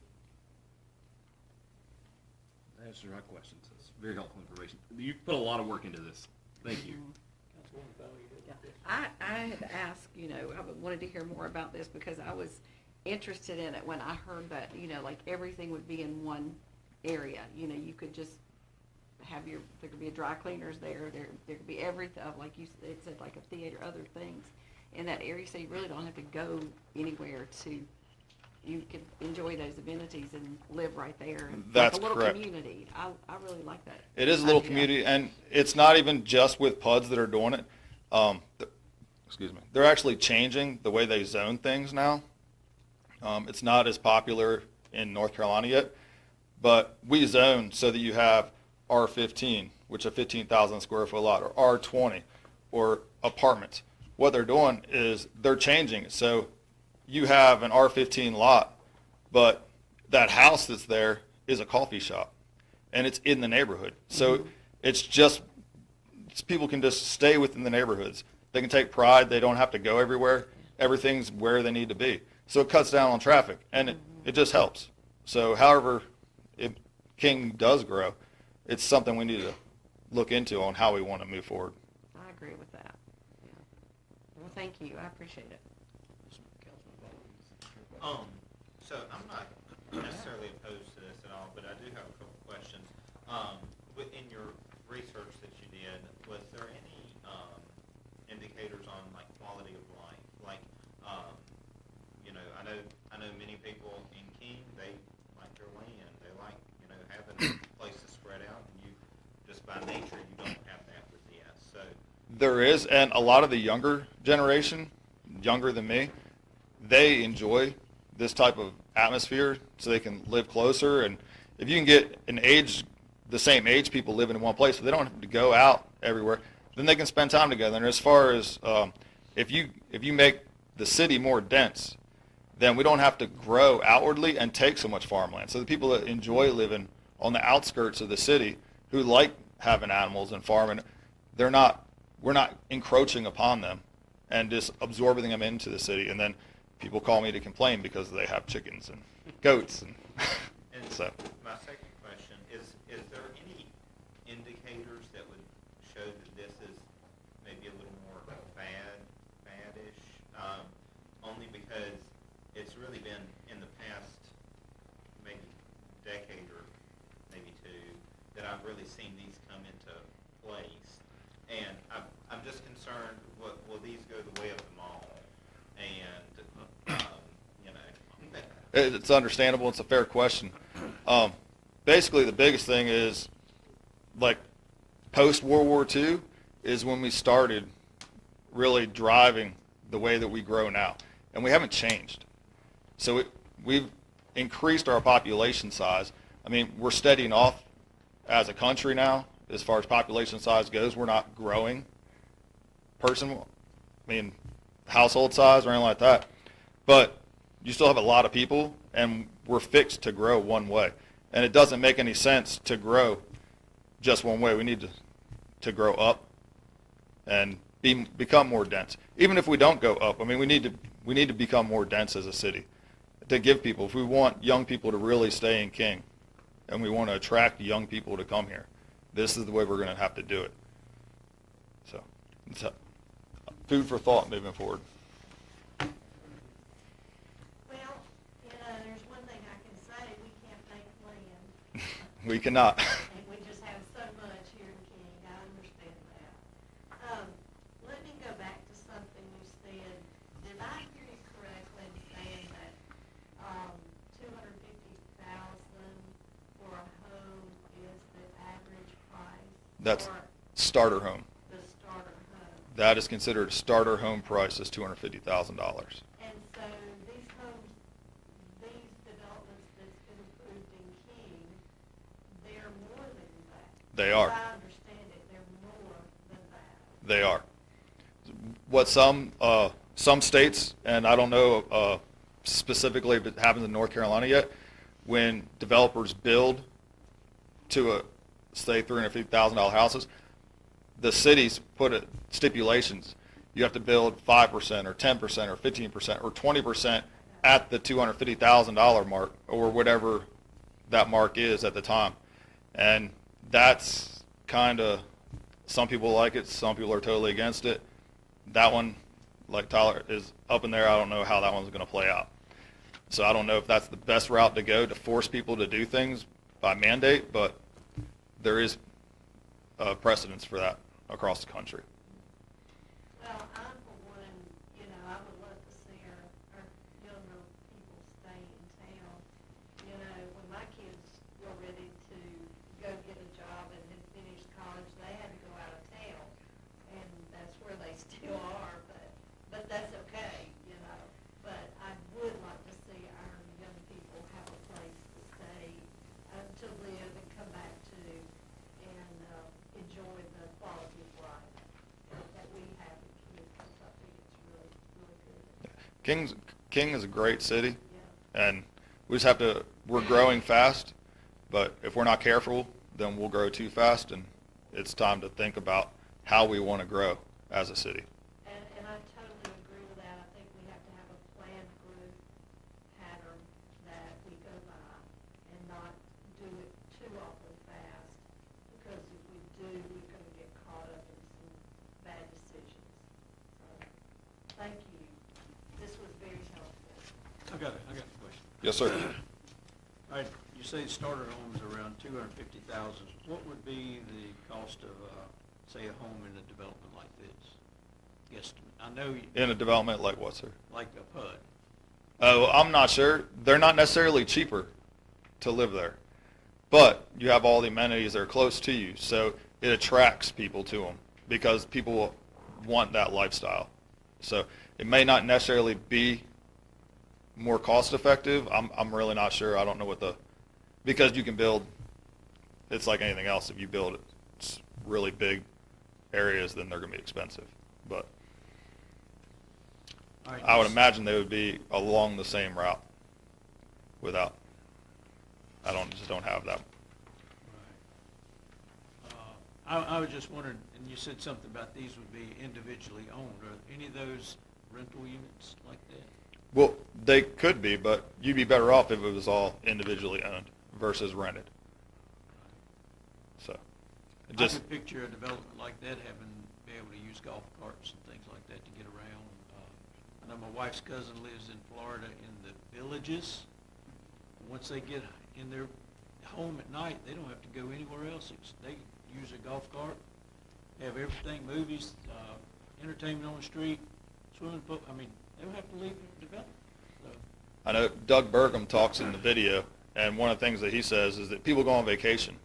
That answers my questions. That's very helpful information. You put a lot of work into this. Thank you. I had asked, I wanted to hear more about this because I was interested in it when I heard that, like everything would be in one area. You could just have there could be a dry cleaners there could be everything, like it said, like a theater, other things in that area, so you really don't have to go anywhere you can enjoy those amenities and live right there. And That's like a little correct. community. I really like that. It is a little idea. community, and it's not even just with PUDs that are doing it. Excuse me. They're actually changing the way they zone things now. It's not as popular in North Carolina yet, but we zone so that you have R15, which is a 15,000 square foot lot, or R20, or apartments. What they're doing is they're changing it. So you have an R15 lot, but that house that's there is a coffee shop, and it's in the neighborhood. So people can just stay within the neighborhoods. They can take pride. They don't have to go everywhere. Everything's where they need to be. So it cuts down on traffic, and it just helps. So however King does grow, it's something we need to look into on how we want to move forward. I agree with that. Yeah. Well, thank you. I appreciate it. So I'm not necessarily opposed to this at all, but I do have a couple questions. In your research that you did, was there any indicators on like quality of life? Like, I know many people in King, they like their land. They like, having places spread out, and you just by nature you don't have that with DS. So There is, and a lot of the younger generation, younger than me, they enjoy this type of atmosphere so they can live closer. And if you can get the same age people living in one place, so they don't have to go out everywhere, then they can spend time together. And as far as if you make the city more dense, then we don't have to grow outwardly and take so much farmland. So the people that enjoy living on the outskirts of the city, who like having animals and farming, we're not encroaching upon them and just absorbing them into the city. And then people call me to complain because they have chickens and goats. And And so, my second question is there any indicators that would show that this is maybe a little more badish? Only because it's really been in the past maybe decade or maybe two that I've really seen these come into place. And I'm just concerned, will these go the way of the mall? And, you know. it's understandable. It's a fair question. Basically, the biggest thing is, like, post-World War II is when we started really driving the way that we grow now. And we haven't changed. So we've increased our population size. I mean, we're steadying off as a country now as far as population size goes. We're not growing household size or anything like that. But you still have a lot of people, and we're fixed to grow one way. And it doesn't make any sense to grow just one way. We need to grow up and become more dense. Even if we don't go up, I mean, we need to become more dense as a city to give people, if we want young people to really stay in King and we want to attract young people to come here, this is the way we're going to have to do it. So it's food for thought moving forward. Well, you know, there's one thing I can say, we can't make land. We cannot. And we just have so much here in King, I understand that. Let me go back to something you said. Did I hear you correctly in saying that, $250,000 for a home is the average price? That's for starter home. the starter home? That is considered a starter home price is $250,000. And so these homes, these developments that's been approved in King, they're more than that. They are. As I understand it, they're more than that. They are. What some states, and I don't know specifically if it happens in North Carolina yet, when developers build to say $350,000 houses, the cities put stipulations. You have to build 5% or 10% or 15% or 20% at the $250,000 mark or whatever that mark is at the time. And that's kind of, some people like it, some people are totally against it. That one, like Tyler, is up in there. I don't know how that one's going to play out. So I don't know if that's the best route to go to force people to do things by mandate, but there is precedence for that across the country. Well, I'm for one, you know, I would love to see our younger people stay in town. You know, when my kids were ready to go get a job and had finished college, they had to go out of town. And that's where they still are, but that's okay, you know. But I would like to see our young people have a place to stay, to live and come back to, and enjoy the quality of life that we have in King. I think it's really, really good. King is a great city, Yeah. and we just have to, we're growing fast, but if we're not careful, then we'll grow too fast, and it's time to think about how we want to grow as a city. And I totally agree with that. I think we have to have a planned growth pattern that we go by and not do it too awfully fast, because if we do, we're going to get caught up in some bad decisions. So, thank you. This was very helpful. I got a question. Yes, sir. All right, you say starter homes around 250,000. What would be the cost of, say, a home in a development like this? Guesstimate. I know In a development like what, sir? like a PUD. Oh, I'm not sure. They're not necessarily cheaper to live there, but you have all the amenities that are close to you, so it attracts people to them because people want that lifestyle. So it may not necessarily be more cost effective. I'm really not sure. I don't know because you can build, it's like anything else. If you build it's really big areas, then they're going to be expensive. But All right, I would imagine they would be along the same route without, just don't have that. I was just wondering, and you said something about these would be individually owned. Are any of those rental units like that? Well, they could be, but you'd be better off if it was all individually owned versus rented. So, I just, could picture a development like that having, be able to use golf carts and things like that to get around. I know my wife's cousin lives in Florida in the Villages. Once they get in their home at night, they don't have to go anywhere else. They use a golf cart, have everything, movies, entertainment on the street, swimming pool. I mean, they don't have to leave the development. So, I know Doug Burgum talks in the video, and one of the things that he says is that people go on vacation,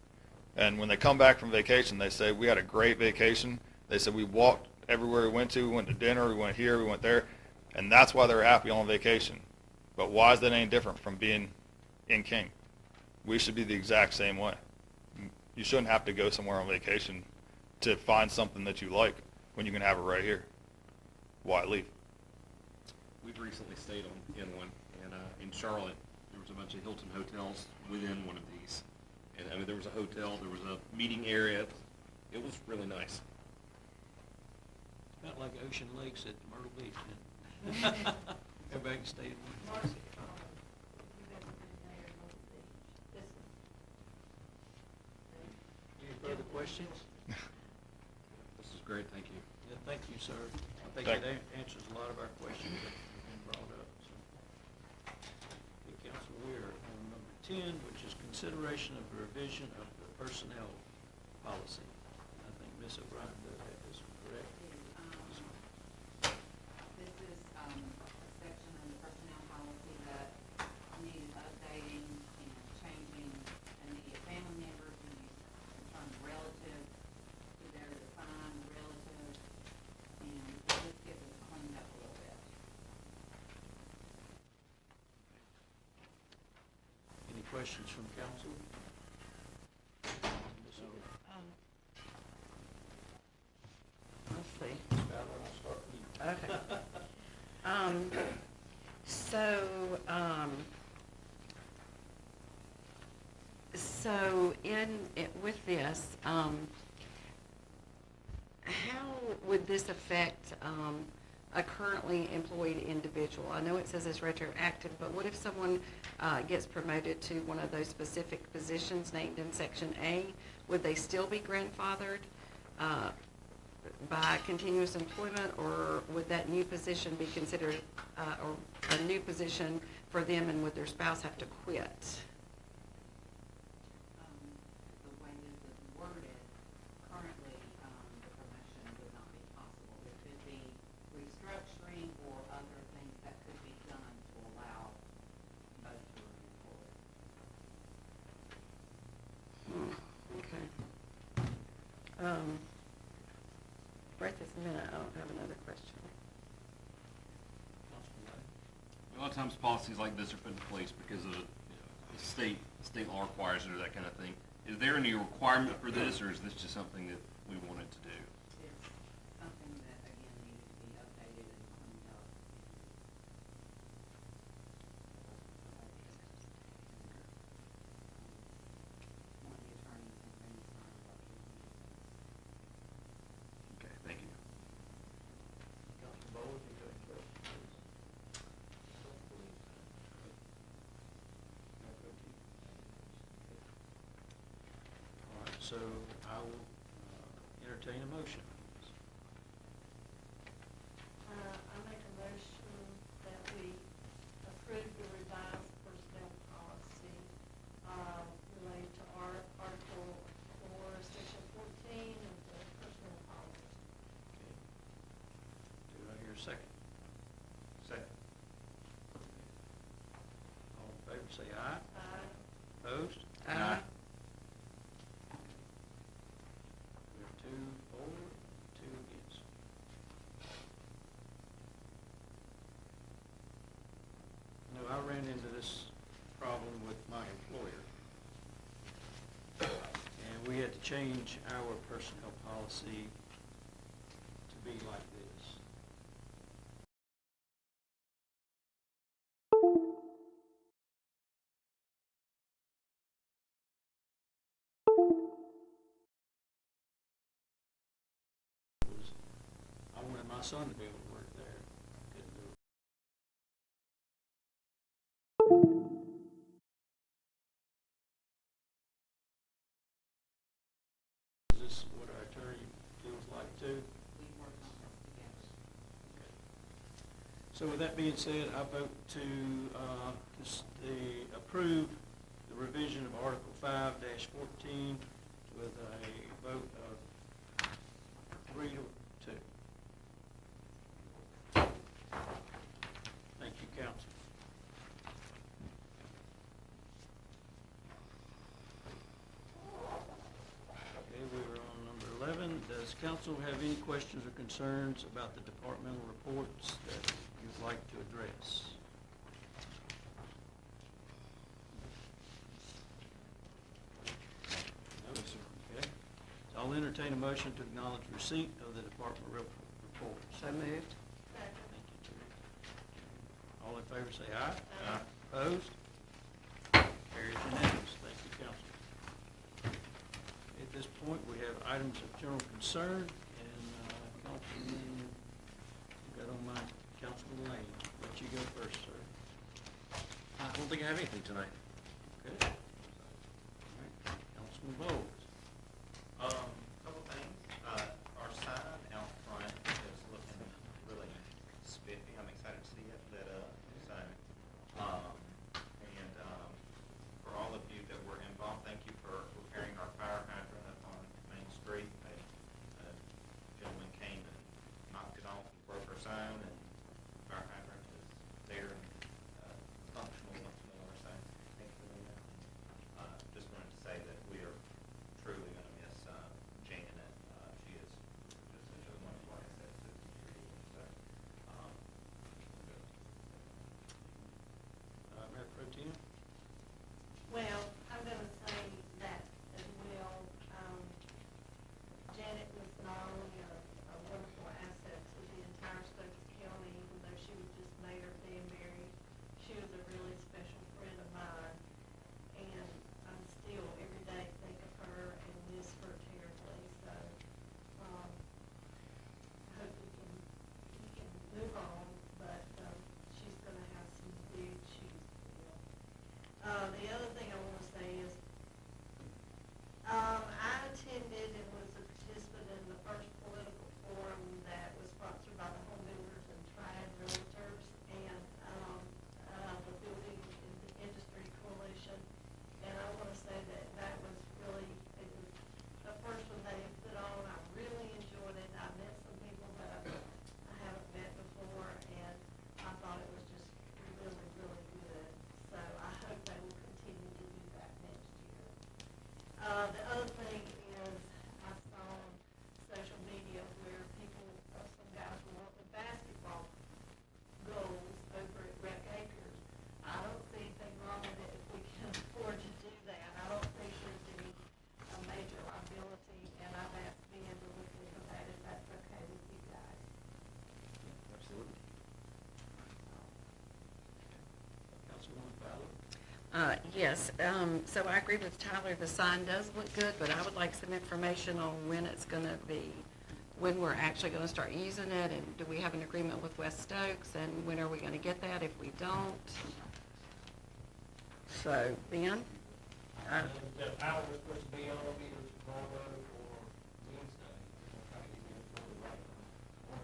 and when they come back from vacation, they say, we had a great vacation. They said, we walked everywhere we went to. We went to dinner, we went here, we went there, and that's why they're happy on vacation. But why is that any different from being in King? We should be the exact same way. You shouldn't have to go somewhere on vacation to find something that you like when you can have it right here. Why leave? We've recently stayed in one, and in Charlotte, there was a bunch of Hilton hotels within one of these. And I mean, there was a hotel, there was a meeting area. It was really nice. about like Ocean Lakes at Myrtle Beach. Everybody can stay in one. Any further questions? This is great, thank you. Yeah, thank you, sir. I think Thank- it answers a lot of our questions that have been brought up. So. Okay, Council, we are on number 10, which is consideration of the revision of the personnel policy. I think Ms. O'Brien does have this one, correct? This is a section of the personnel policy that needs updating and changing, and the family members who use the term relative to their defined relative, and this gets it cleaned up a little bit. Any questions from council? Ms. O'Brien? Let's see. Valerie, I'll start with you. Okay. So with this, how would this affect a currently employed individual? I know it says it's retroactive, but what if someone gets promoted to one of those specific positions named in Section A? Would they still be grandfathered by continuous employment, or would that new position be considered or a new position for them, and would their spouse have to quit? The way this is worded, currently, the promotion would not be possible. There could be restructuring or other things that could be done to allow both to be employed. Okay. Right this minute, I don't have another question. A lot of times policies like this are put in place because of, the state law requires it or that kind of thing. Is there any requirement for this, or is this just something that we wanted to do? It's something that, again, needed to be updated and cleaned up. One of the attorneys and things signed up. Okay, thank you. Council Bowles, you got any questions, please? All right, so I will entertain a motion. I make a motion that we approve the revised personnel policy, related to Article 4, Section 14 of the personnel policy. Do I hear a second? Second. All in favor, say aye. Aye. Opposed? Aye. We have 2 for, 2 against. No, I ran into this problem with my employer. And we had to change our personnel policy to be like this. my son to be able to work there. Couldn't do it. Is this what our attorney feels like too? So with that being said, I vote to approve the revision of Article 5-14 with a vote of 3 to 2. Thank you, council. Okay, we are on number 11. Does council have any questions or concerns about the departmental reports that you'd like to address? No, sir. Okay. So I'll entertain a motion to acknowledge receipt of the department report. So moved. Thank you, Terry. All in favor say aye. Aye. Opposed? Carries unanimous. Thank you, council. At this point, we have items of general concern, and Councilman, got on my Councilman Lane. Let you go first, sir. I don't think I have anything tonight. Okay. All right. Councilman Bowles. Couple things. Our sign out front is looking really spiffy. I'm excited to see it lit up, so, for all of you that were involved, thank you for repairing our fire hydrant up on Main Street. A gentleman came and knocked it off and broke our sign, and fire hydrant is there and functional once more, so thank you for that. Just wanted to say that we are truly going to miss Janet. She is just such a wonderful asset to the community. So, Mayor Pro Tem. Well, I'm gonna say that as well. Janet was not only a wonderful asset to the entire Stokes County, even though she was just Mayor Danbury, she was a really special friend of mine. And I'm still every day think of her and miss her terribly, so, I hope we can move on, but, she's gonna have some big shoes to fill. The other thing I want to say is, I attended and was a participant in the first political forum that was sponsored by the Home Builders and Triad Realtors and, the Building Industry Coalition. And I want to say that that was really, it was the first one they had put on. I really enjoyed it. I met some people that I haven't met before, and I thought it was just really, really good. So I hope they will continue to do that next year. The other thing is, I saw on social media where people, some guys were wanting basketball goals over at Rec Acres. I don't see anything wrong with it if we can afford to do that. I don't think there's any major liability, and I've asked Ben to look into that if that's okay with you guys. Absolutely. Councilwoman Fowler. Yes, so I agree with Tyler, the sign does look good, but I would like some information on when it's gonna be, when we're actually gonna start using it, and do we have an agreement with West Stokes, and when are we gonna get that if we don't? So, Ben? The power was supposed to be on either tomorrow or Wednesday. We'll try to get it for the right one.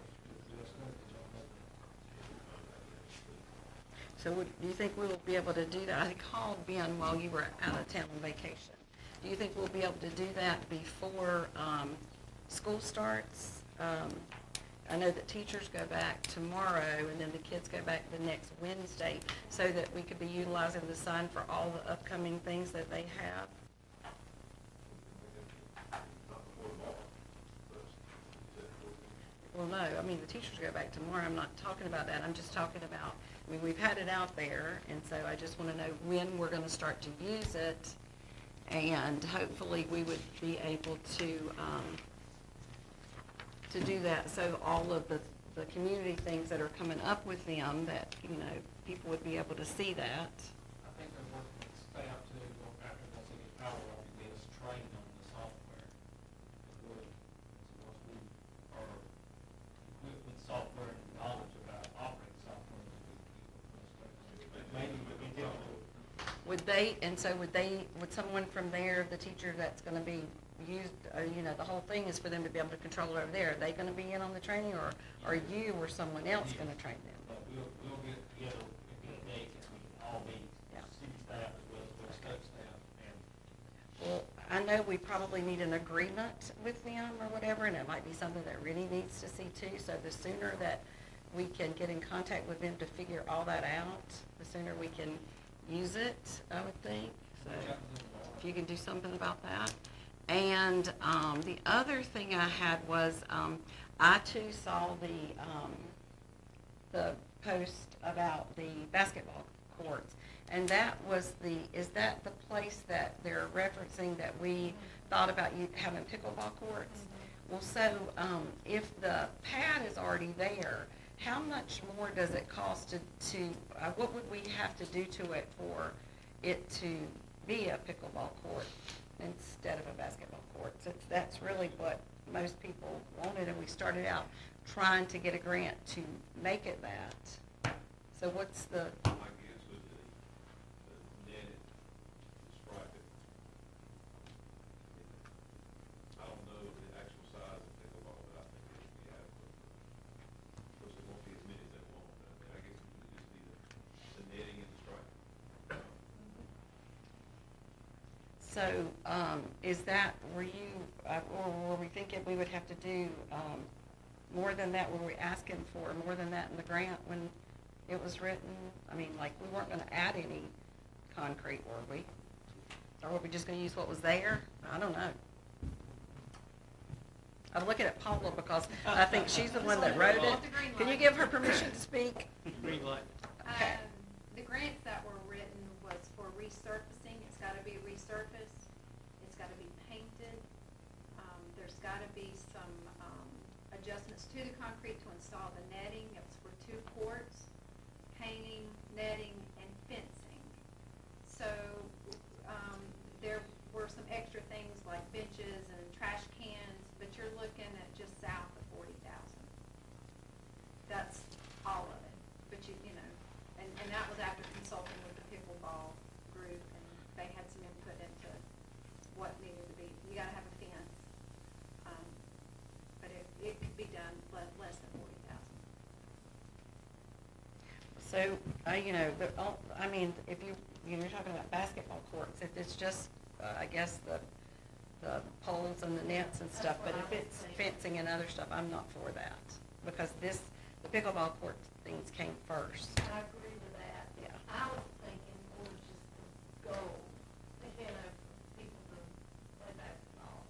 So do you think we'll be able to do that? I called Ben while you were out of town on vacation. Do you think we'll be able to do that before school starts? I know that teachers go back tomorrow, and then the kids go back the next Wednesday, so that we could be utilizing the sign for all the upcoming things that they have. Well, no, I mean, the teachers go back tomorrow. I'm not talking about that. I'm just talking about, I mean, we've had it out there, and so I just want to know when we're going to start to use it, and hopefully we would be able to do that, so all of the community things that are coming up with them, that, you know, people would be able to see that. I think they're working with staff too, after once they get power off, to get us trained on the software. So once we are equipped with would someone from there, the teacher that's gonna be used, the whole thing is for them to be able to control it over there. Are they gonna be in on the training, or are you or someone else gonna train them? But we'll get together and get dates, and we can all meet, city staff as well as state staff, and Well, I know we probably need an agreement with them or whatever, and it might be something that Rennie needs to see too. So the sooner that we can get in contact with them to figure all that out, the sooner we can use it, I would think. So if you can do something about that. And the other thing I had was, I too saw the post about the basketball courts. And that was is that the place that they're referencing that we thought about having pickleball courts? Well, so if the pad is already there, how much more does it cost what would we have to do to it for it to be a pickleball court instead of a basketball court? So that's really what most people wanted, and we started out trying to get a grant to make it that. So what's the... So, is that, were we thinking we would have to do more than that? Were we asking for more than that in the grant when it was written? I mean, like, we weren't going to add any concrete, were we? Or were we just going to use what was there? I don't know. I'm looking at Paula because I think she's the one that wrote it. Can you give her permission to speak? Green light. Okay. The grants that were written was for resurfacing. It's gotta be resurfaced. It's gotta be painted. There's gotta be some, adjustments to the concrete to install the netting. It's for 2 courts, painting, netting, and fencing. So, there were some extra things like benches and trash cans, but you're looking at just south of 40,000. That's all of it. But and that was after consulting with the pickleball group, and they had some input into what needed to be. You gotta have a fence, but it could be done less than 40,000. So, I mean, if you're talking about basketball courts, if it's just, I guess the poles and the nets and stuff, but if it's fencing and other stuff, I'm not for that. Because the pickleball court things came first. I agree with that. Yeah. I was thinking more just the goal, people to play basketball.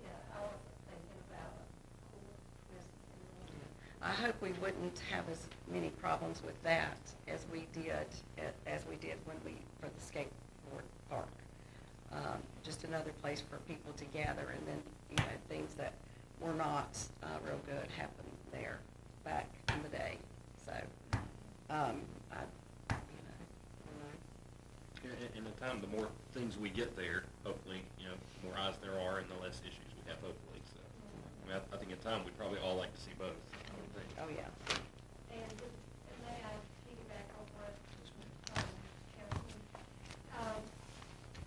Yeah, I wasn't thinking about a court twisting. I hope we wouldn't have as many problems with that as we did for the skateboard park. Just another place for people to gather, and then, things that were not real good happened there back in the day. So, In the time, the more things we get there, hopefully, the more eyes there are and the less issues we have, hopefully. So, I think in time, we'd probably all like to see both, I would think. Oh, yeah. And may I piggyback on what, Councilman,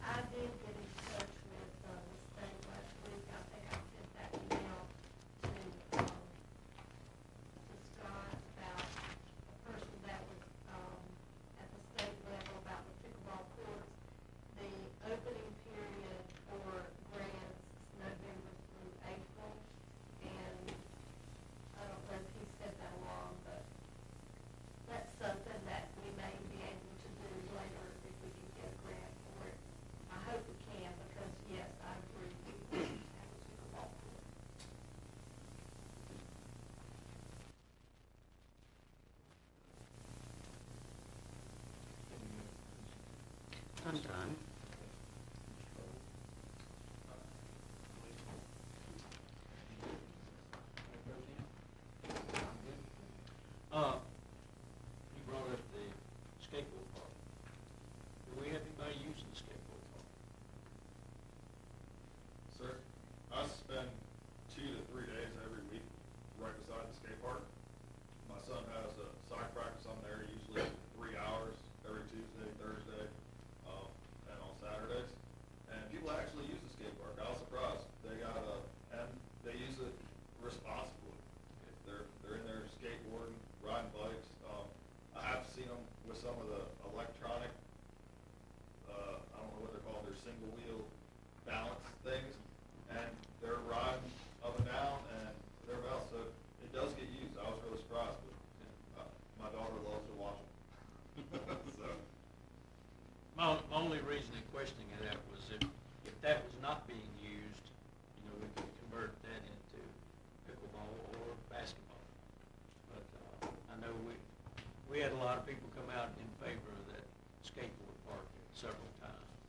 I did get in touch with, the state last week. I think I sent that email to Scott about a person that was, at the state level about the pickleball courts. The opening period for grants is November through April, and I don't know if he said that along, but that's something that we may be able to do later if we can get a grant for it. I hope we can, because yes, I agree, we have a pickleball court. I'm done. you brought up the skateboard park. Do we have anybody using the skateboard park? Sir, I spend 2 to 3 days every week right beside the skate park. My son has a soccer practice on there, usually 3 hours every Tuesday, Thursday. reason in questioning that was if that was not being used, we could convert that into pickleball or basketball. But I know we had a lot of people come out in favor of that skateboard park several times.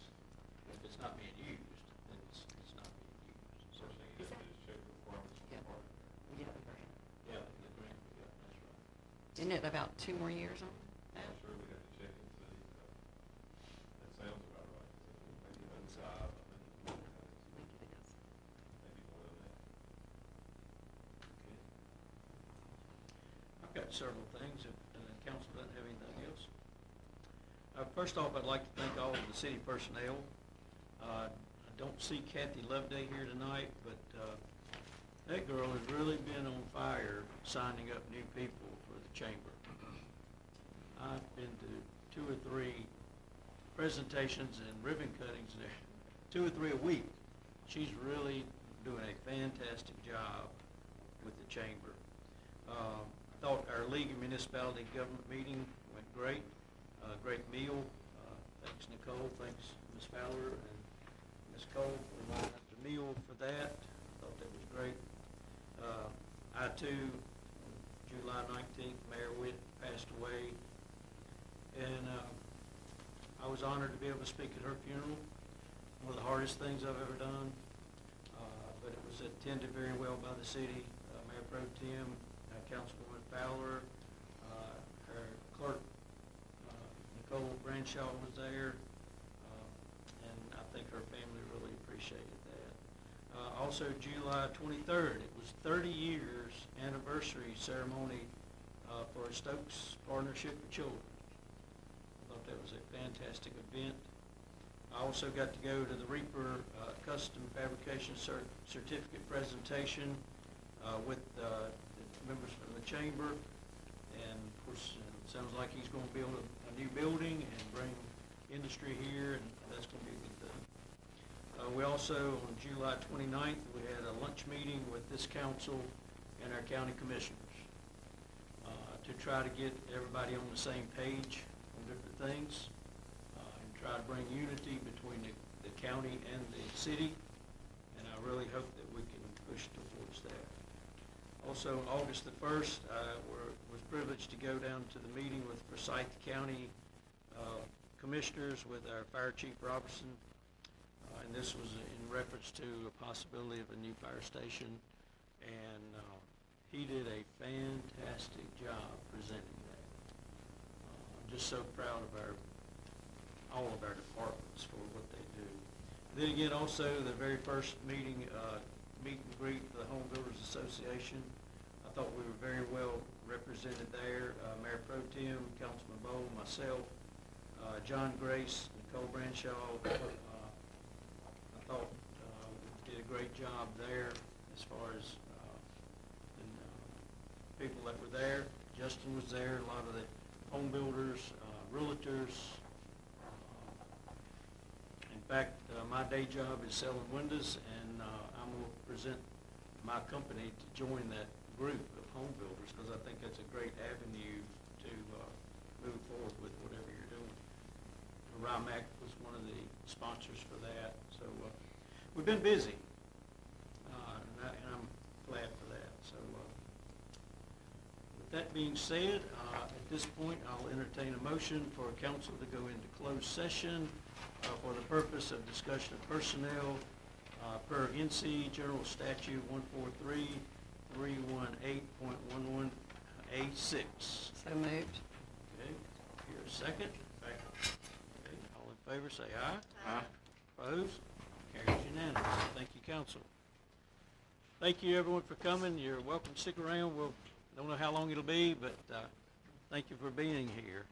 If it's not being used, then it's not being used. So Is that- Yeah, we did have a grant. yeah, the grant we got, that's right. Isn't it about 2 more years on that? Sure, we have to check and see. That sounds about right. Maybe on the side, I think it is. maybe more than that. I've got several things, if the council doesn't have anything else. First off, I'd like to thank all of the city personnel. I don't see Kathy Loveday here tonight, but that girl has really been on fire signing up new people for the chamber. I've been to 2 or 3 presentations and ribbon cuttings there, 2 or 3 a week. She's really doing a fantastic job with the chamber. I thought our League of Municipality Government meeting went great. Great meal. Thanks, Nicole. Thanks, Ms. Fowler and Ms. Cole for inviting us to meal for that. I thought that was great. I too, July 19th, Mayor Witt passed away, and I was honored to be able to speak at her funeral. One of the hardest things I've ever done, but it was attended very well by the city. Mayor Pro Tem, Councilwoman Fowler, her clerk, Nicole Branshaw was there, and I think her family really appreciated that. Also, July 23rd, it was 30 years anniversary ceremony for Stokes Partnership for Children. I thought that was a fantastic event. I also got to go to the Reaper Custom Fabrication Certificate presentation with the members from the chamber, and of course, it sounds like he's going to build a new building and bring industry here, and that's going to be a good thing. We also, on July 29th, we had a lunch meeting with this council and our county commissioners to try to get everybody on the same page on different things and try to bring unity between the county and the city, and I really hope that we can push towards that. Also, August the 1st, was privileged to go down to the meeting with Forsyth County commissioners with our Fire Chief Robertson, and this was in reference to a possibility of a new fire station, and he did a fantastic job presenting that. I'm just so proud of all of our departments for what they do. Then again, also the very first meeting, meet and greet for the Home Builders Association. I thought we were very well represented there. Mayor Pro Tem, Councilman Bowe, myself, John Grace, Nicole Branshaw. I thought we did a great job there as far as the people that were there. Justin was there, a lot of the home builders, realtors. In fact, my day job is selling windows, and I'm going to present my company to join that group of home builders because I think that's a great avenue to move forward with whatever you're doing. RIMAC was one of the sponsors for that, so we've been busy, and I'm glad for that. So with that being said, at this point, I'll entertain a motion for council to go into closed session for the purpose of discussion of personnel per NC General Statute 143-318.11A6. So moved. Okay, here a second. Okay, all in favor say aye. Aye. Opposed? Carries unanimous. Thank you, council. Thank you, everyone, for coming. You're welcome to stick around. We'll, don't know how long it'll be, but thank you for being here.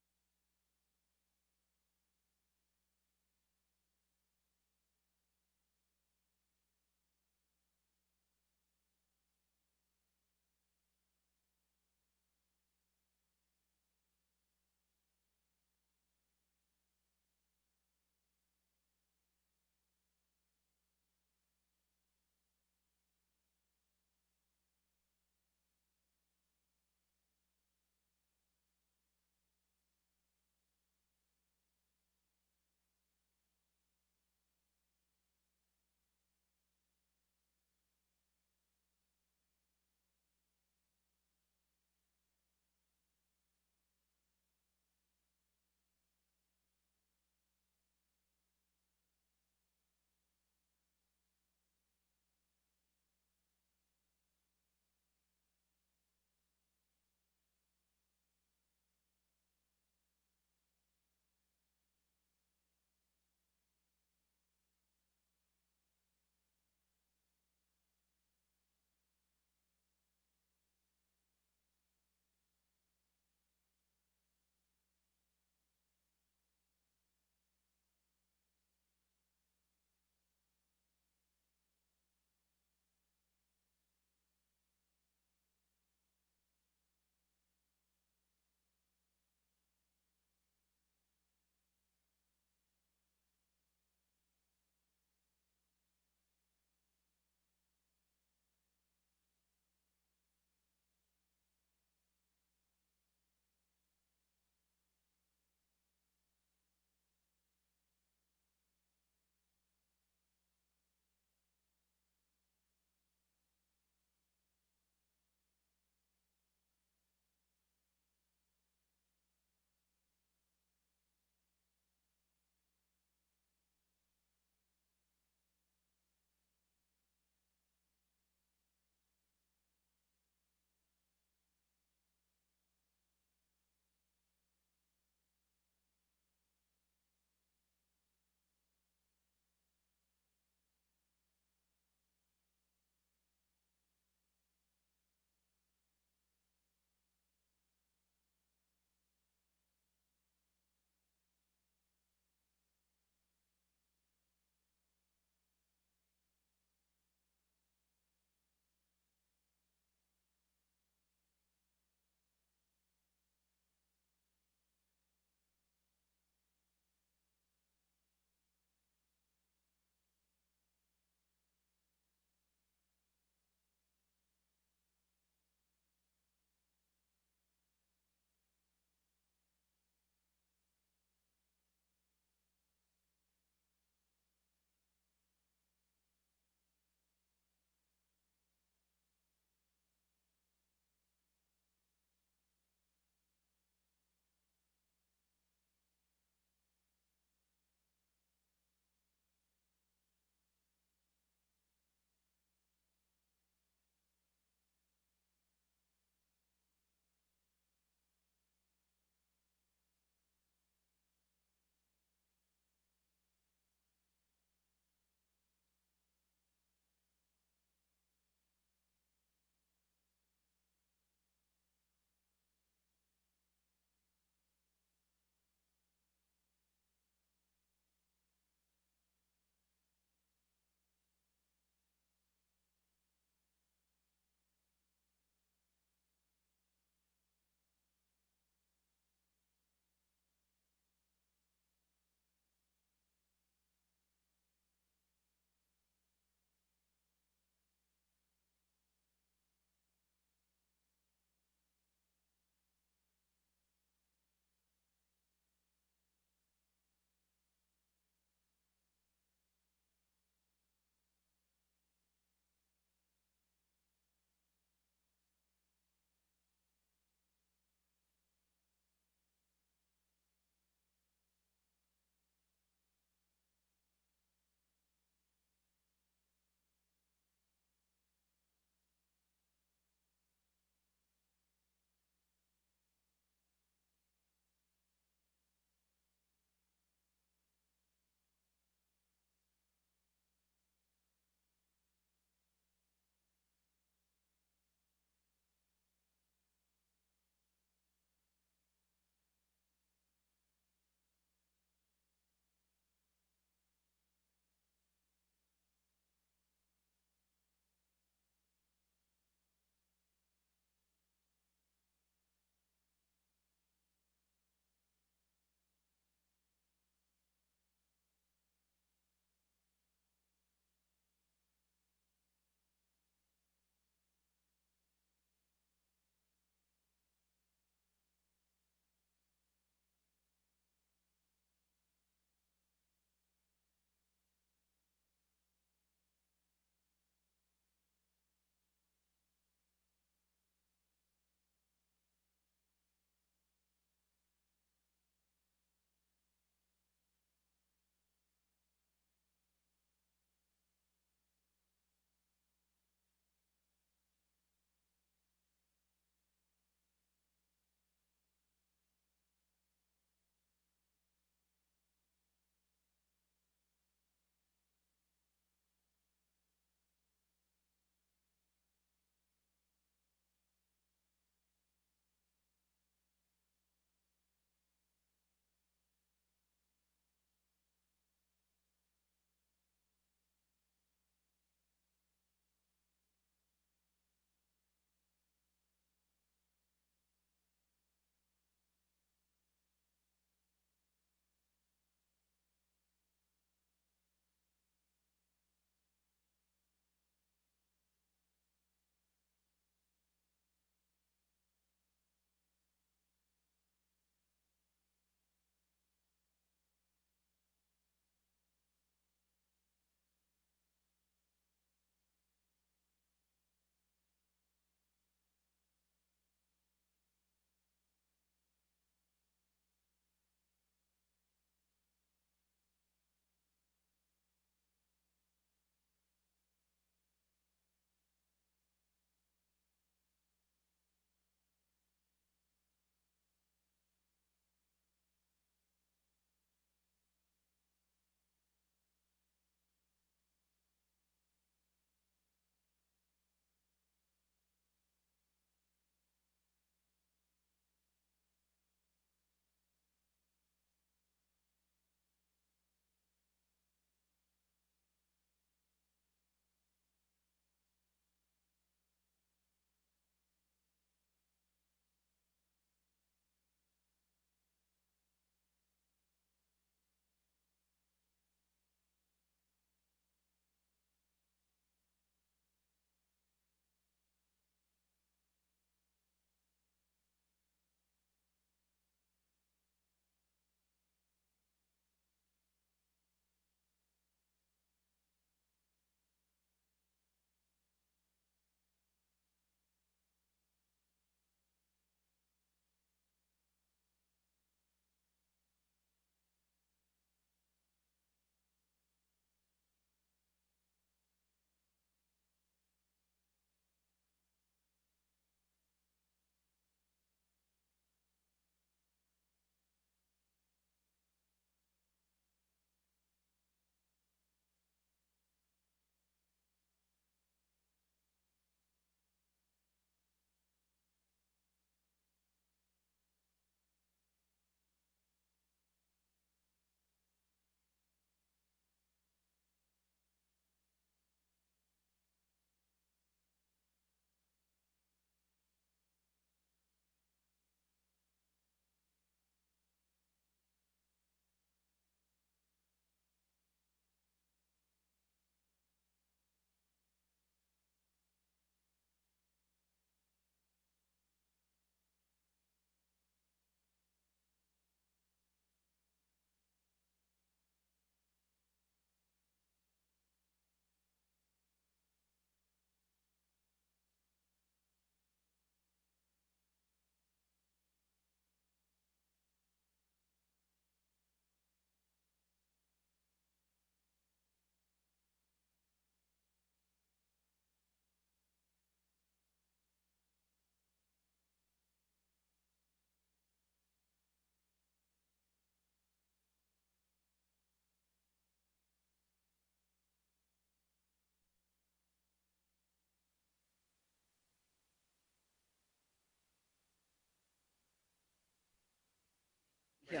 Yeah.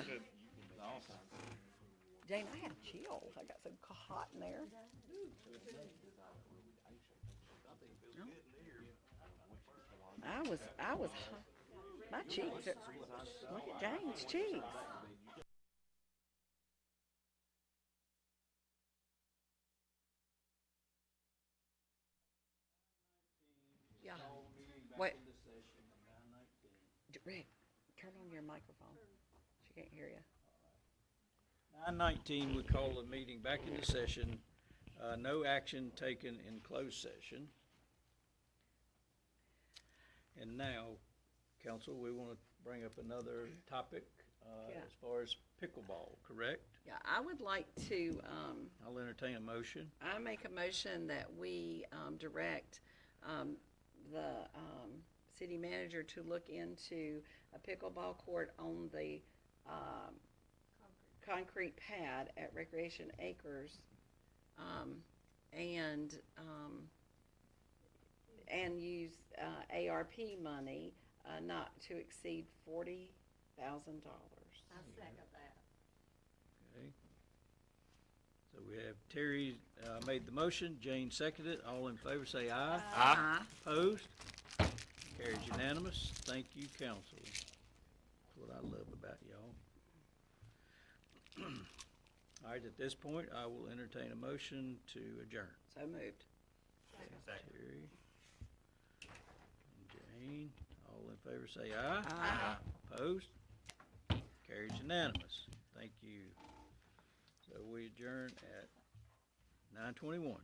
Awesome. Jane, I had chills. I got so hot in there. I was, my cheeks, look at Jane's cheeks. Yeah. Wait. Rick, turn on your microphone. She can't hear you. 9:19, we call the meeting back into session. No action taken in closed session. And now, council, we want to bring up another topic Yeah. as far as pickleball, correct? Yeah, I would like to, I'll entertain a motion. I make a motion that we direct the city manager to look into a pickleball court on the concrete pad at Recreation Acres, and use ARP money not to exceed $40,000. I second that. Okay. So we have Terry made the motion, Jane seconded. All in favor say aye. Aye. Opposed? Carries unanimous. Thank you, council. That's what I love about y'all. All right, at this point, I will entertain a motion to adjourn. So moved. Terry. And Jane, all in favor say aye. Aye. Opposed? Carries unanimous. Thank you. So we adjourn at 9:21.